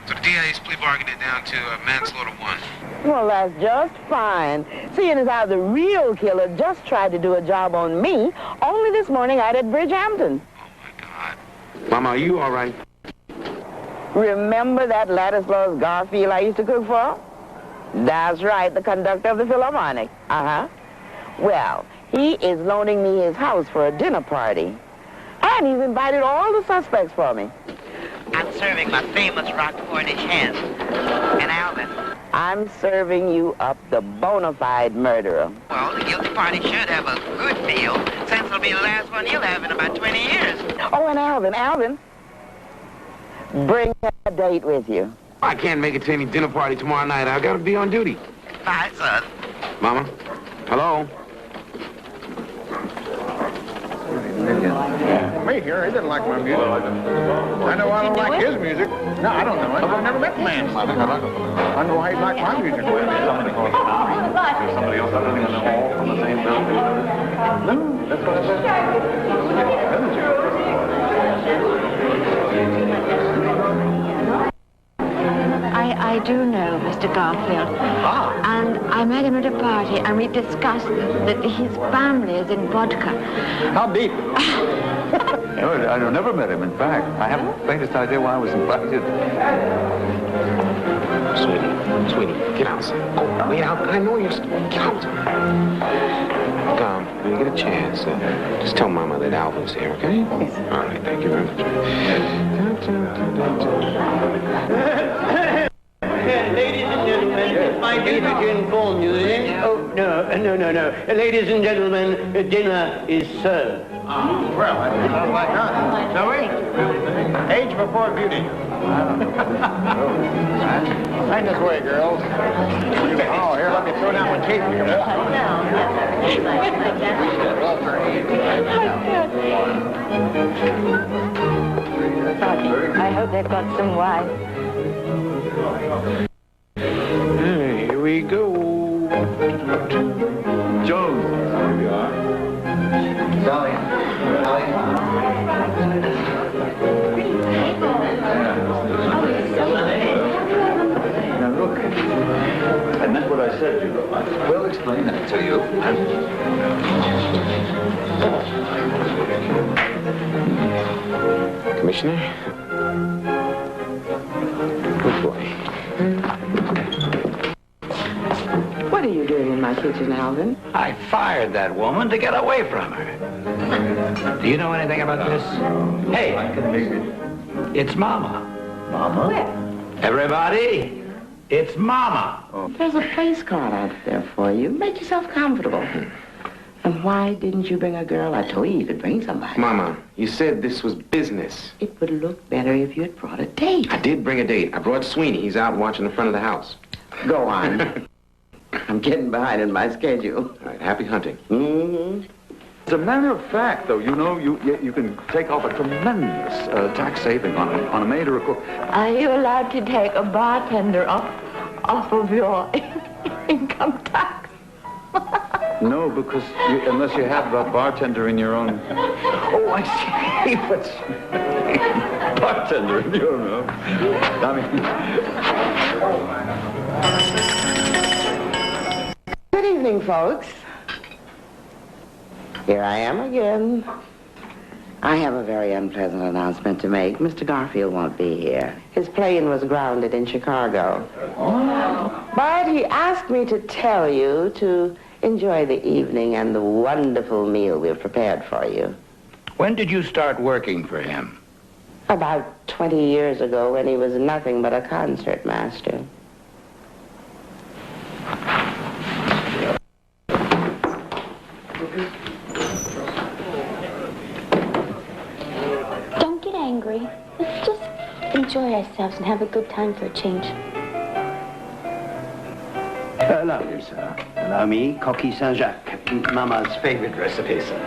So the DA's plea bargained it down to manslaughter 1. Well, that's just fine. Seeing as how the real killer just tried to do a job on me, only this morning out at Bridgehampton. Mama, are you all right? Remember that Ladislaus Garfield I used to cook for? That's right, the conductor of the Philharmonic. Uh-huh. Well, he is loaning me his house for a dinner party. And he's invited all the suspects for me. I'm serving my famous rock Cornish hen. And Alvin. I'm serving you up the bona fide murderer. Well, the guilty party should have a good meal, since it'll be the last one you'll have in about 20 years. Oh, and Alvin, bring a date with you. I can't make it to any dinner party tomorrow night. I gotta be on duty. Bye, son. Mama? Hello? Me here, he didn't like my music. I know I don't like his music. No, I don't know him. I've never met the man. I know why he liked my music. Somebody else living in the hall from the same building? No, that's what I said. I do know Mr. Garfield. And I met him at a party, and we discussed that his family is in vodka. How deep? I've never met him, in fact. I haven't the faintest idea why I was invited. Sweetie, get outside. Oh, wait out. I know you're... Get out. When you get a chance, just tell Mama that Alvin's here, okay? Yes. All right, thank you very much. Ladies and gentlemen, it's my duty to inform you that... Oh, no. Ladies and gentlemen, dinner is served. Well, that sounds like us. Shall we? Age before beauty. Find this way, girls. Oh, here, let me throw down my cape here. I hope they've got some wine. Here we go. Jones. Here we are. Sally. Now look, I meant what I said, you know. We'll explain that to you. Commissioner? Good boy. What are you doing in my kitchen, Alvin? I fired that woman to get away from her. Do you know anything about this? Hey, it's Mama. Mama? Where? Everybody, it's Mama. There's a place card out there for you. Make yourself comfortable. And why didn't you bring a girl? I told you you could bring somebody. Mama, you said this was business. It would look better if you had brought a date. I did bring a date. I brought Sweeney. He's out watching the front of the house. Go on. I'm getting behind in my schedule. All right, happy hunting. Mm-hmm. As a matter of fact, though, you know, you can take off a tremendous tax saving on a maid or a cook. Are you allowed to take a bartender off of your income tax? No, because unless you have a bartender in your own... Oh, I see. What's... bartender in your own... I mean... Good evening, folks. Here I am again. I have a very unpleasant announcement to make. Mr. Garfield won't be here. His plane was grounded in Chicago. Oh. But he asked me to tell you to enjoy the evening and the wonderful meal we've prepared for you. When did you start working for him? About 20 years ago, when he was nothing but a concert master. Don't get angry. Let's just enjoy ourselves and have a good time for a change. Allow me, sir. Allow me, coquille Saint-Jacques, Mama's favorite recipe, sir.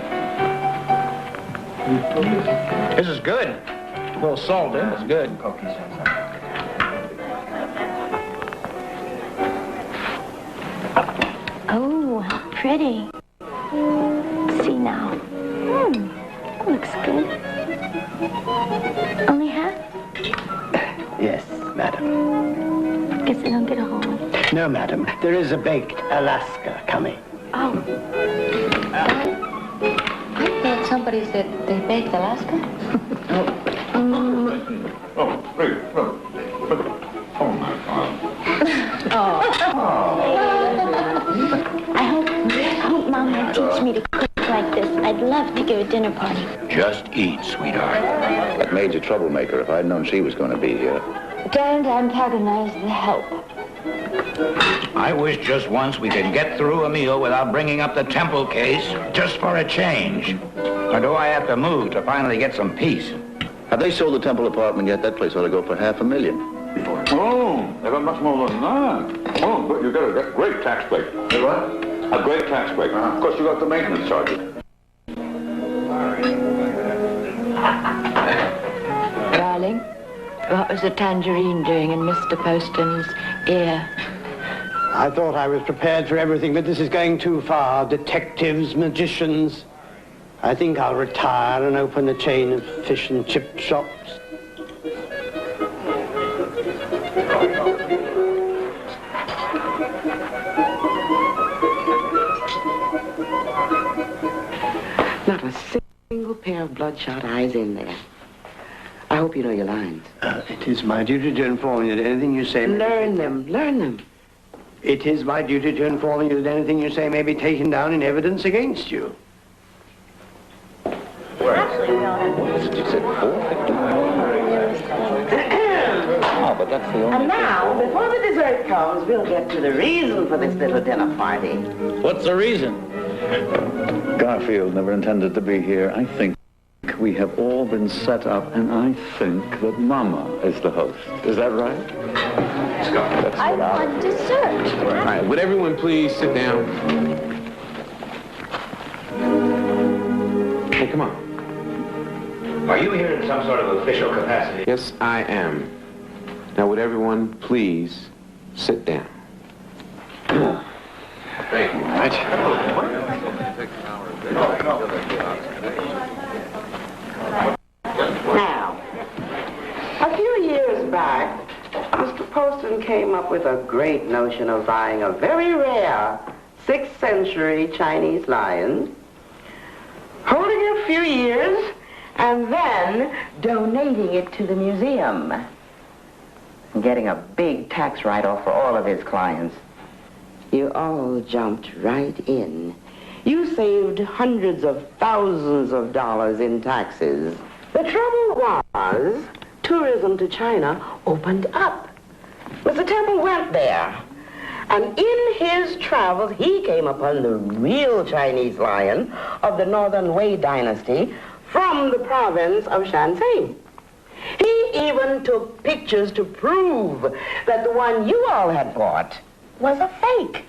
This is good. A little salt in it's good. Coquille Saint-Jacques. Oh, how pretty. See now. That looks good. Only half? Yes, madam. Guess I don't get a whole one. No, madam. There is a baked Alaska coming. Oh. I thought somebody said they baked Alaska. Oh, wait, look. Oh, my God. I hope Mom will teach me to cook like this. I'd love to give a dinner party. Just eat, sweetheart. That maid's a troublemaker. If I'd known she was going to be here. Don't antagonize the help. I wish just once we could get through a meal without bringing up the temple case, just for a change. Or do I have to move to finally get some peace? Have they sold the temple apartment yet? That place ought to go for $500,000. Oh, they got much more than that. Oh, but you got a great tax break. Hey, what? A great tax break. Of course, you got the maintenance charges. Darling, what was the tangerine doing in Mr. Poston's ear? I thought I was prepared for everything, but this is going too far. Detectives, magicians. I think I'll retire and open a chain of fish and chip shops. pair of bloodshot eyes in there. I hope you know your lines. It is my duty to inform you that anything you say... Learn them. It is my duty to inform you that anything you say may be taken down in evidence against you. Actually, we all have... You said 4:50? Oh, but that's the only... And now, before the dessert comes, we'll get to the reason for this little dinner party. What's the reason? Garfield never intended to be here. I think we have all been set up, and I think that Mama is the host. Is that right? Let's go. I want dessert. All right, would everyone please sit down? Hey, come on. Are you here in some sort of official capacity? Yes, I am. Now, would everyone please sit down? Thank you. Now, a few years back, Mr. Poston came up with a great notion of buying a very rare 6th century Chinese lion, holding it a few years, and then donating it to the museum. And getting a big tax write-off for all of his clients. You all jumped right in. You saved hundreds of thousands of dollars in taxes. The trouble was, tourism to China opened up. Mr. Temple went there. And in his travels, he came upon the real Chinese lion of the Northern Wei dynasty from the province of Shanxi. He even took pictures to prove that the one you all had bought was a fake.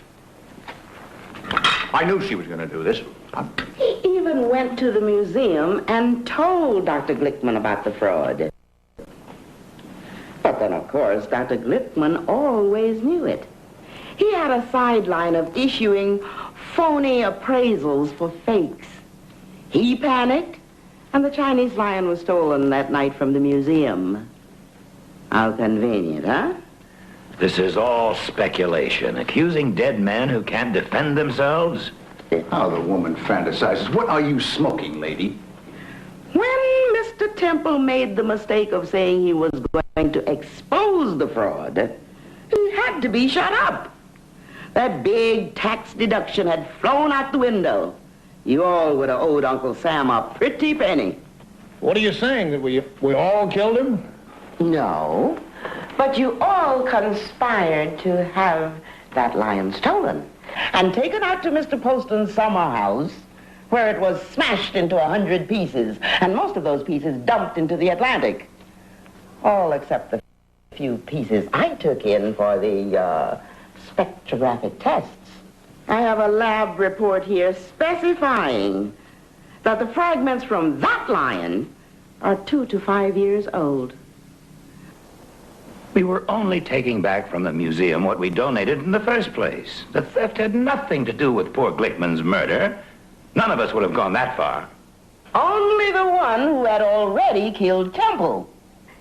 I knew she was going to do this. He even went to the museum and told Dr. Glickman about the fraud. But then, of course, Dr. Glickman always knew it. He had a sideline of issuing phony appraisals for fakes. He panicked, and the Chinese lion was stolen that night from the museum. How convenient, huh? This is all speculation. Accusing dead men who can't defend themselves? How the woman fantasizes. What are you smoking, lady? When Mr. Temple made the mistake of saying he was going to expose the fraud, he had to be shut up. That big tax deduction had flown out the window. You all would have owed Uncle Sam a pretty penny. What are you saying? That we all killed him? No, but you all conspired to have that lion stolen and taken out to Mr. Poston's summer house, where it was smashed into 100 pieces, and most of those pieces dumped into the Atlantic. All except the few pieces I took in for the spectrographic tests. I have a lab report here specifying that the fragments from that lion are 2 to 5 years old. We were only taking back from the museum what we donated in the first place. The theft had nothing to do with poor Glickman's murder. None of us would have gone that far. Only the one who had already killed Temple.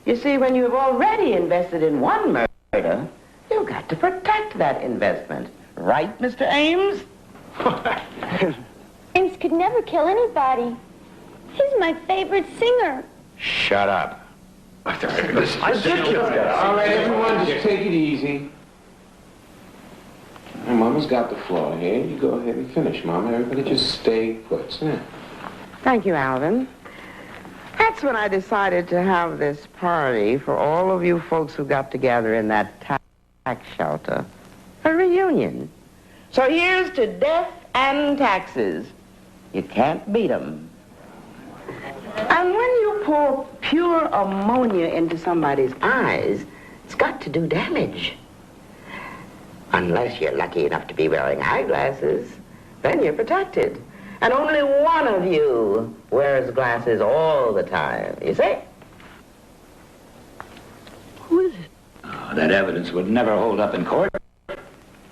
You see, when you've already invested in one murder, you've got to protect that investment. Right, Mr. Ames? Ames could never kill anybody. He's my favorite singer. Shut up. All right, everyone, just take it easy. Mama's got the floor here. You go ahead and finish, Mama. Everybody just stay put. Sit down. Thank you, Alvin. That's when I decided to have this party for all of you folks who got together in that tax shelter. A reunion. So here's to death and taxes. You can't beat 'em. And when you pour pure ammonia into somebody's eyes, it's got to do damage. Unless you're lucky enough to be wearing eyeglasses, then you're protected. And only one of you wears glasses all the time, you see? Who is it? Oh, that evidence would never hold up in court.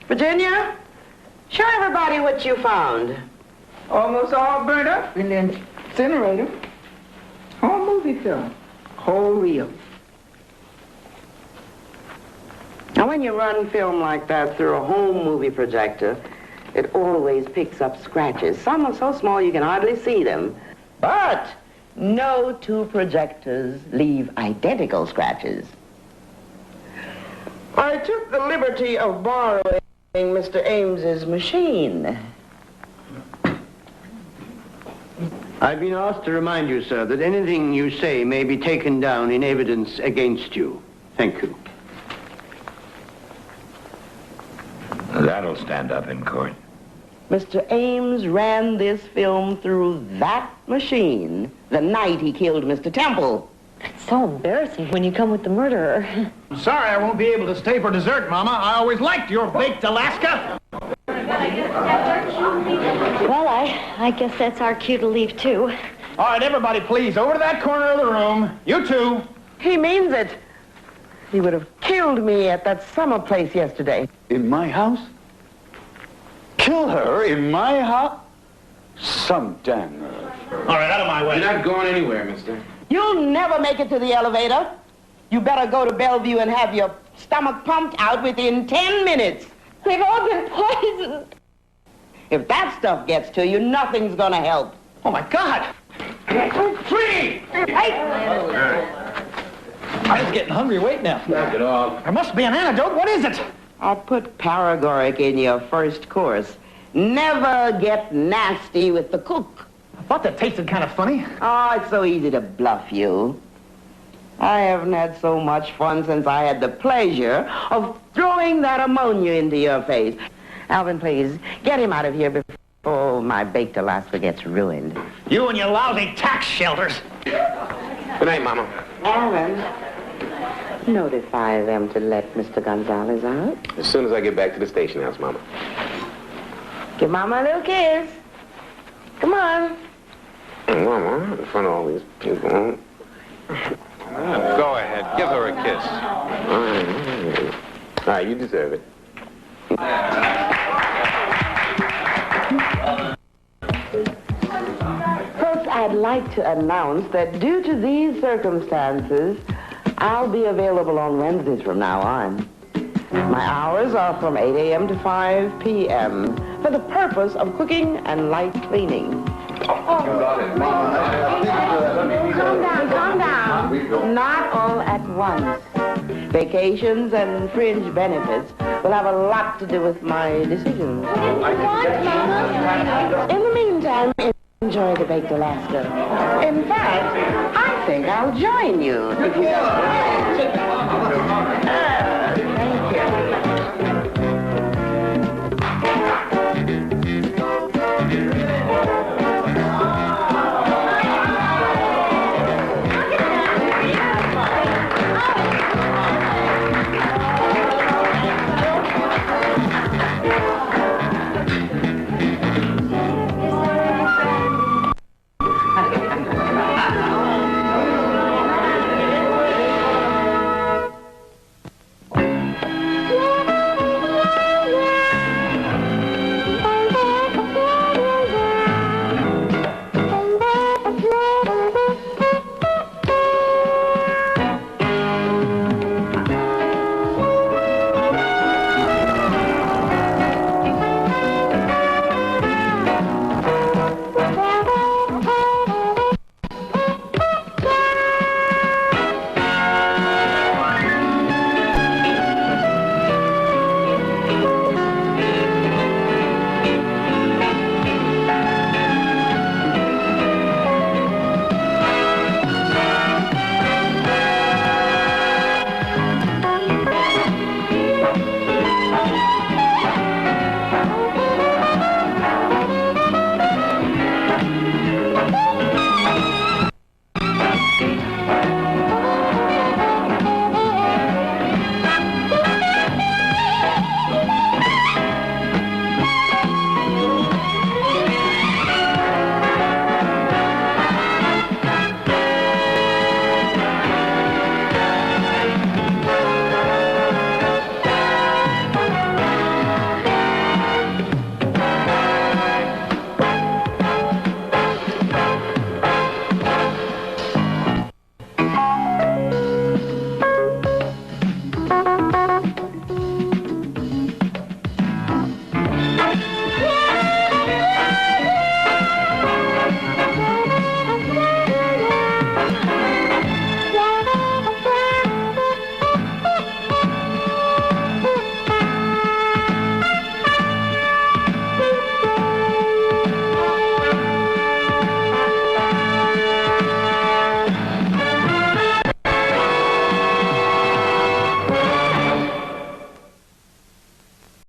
Virginia, show everybody what you found. Almost all burnt up in the incinerator. Whole movie film. Whole reel. Now, when you run film like that through a home movie projector, it always picks up scratches. Some are so small you can hardly see them. But No two projectors leave identical scratches. I took the liberty of borrowing Mr. Ames's machine. I've been asked to remind you, sir, that anything you say may be taken down in evidence against you. Thank you. That'll stand up in court. Mr. Ames ran this film through that machine the night he killed Mr. Temple. It's so embarrassing when you come with the murderer. I'm sorry I won't be able to stay for dessert, Mama. I always liked your baked Alaska. Well, I guess that's our cue to leave, too. All right, everybody, please, over to that corner of the room. You two. He means it. He would have killed me at that summer place yesterday. In my house? Kill her in my house? Some damn nerve. All right, out of my way. You're not going anywhere, mister. You'll never make it to the elevator. You better go to Bellevue and have your stomach pumped out within 10 minutes. We've all been poisoned. If that stuff gets to you, nothing's gonna help. Oh, my God. Free! Hey! I was getting hungry. Wait now. Knock it off. There must be an antidote. What is it? I put paregoric in your first course. Never get nasty with the cook. I thought that tasted kind of funny. Oh, it's so easy to bluff you. I haven't had so much fun since I had the pleasure of throwing that ammonia into your face. Alvin, please, get him out of here before my baked Alaska gets ruined. You and your lousy tax shelters. Good night, Mama. Alvin, notify them to let Mr. Gonzalez out. As soon as I get back to the station house, Mama. Give Mama a little kiss. Come on. Mama, in front of all these people. Go ahead, give her a kiss. All right, you deserve it. First, I'd like to announce that due to these circumstances, I'll be available on Wednesdays from now on. My hours are from 8 a.m. to 5 p.m. for the purpose of cooking and light cleaning. Calm down. Not all at once. Vacations and fringe benefits will have a lot to do with my decisions. In the meantime, enjoy the baked Alaska. In fact, I think I'll join you if you don't.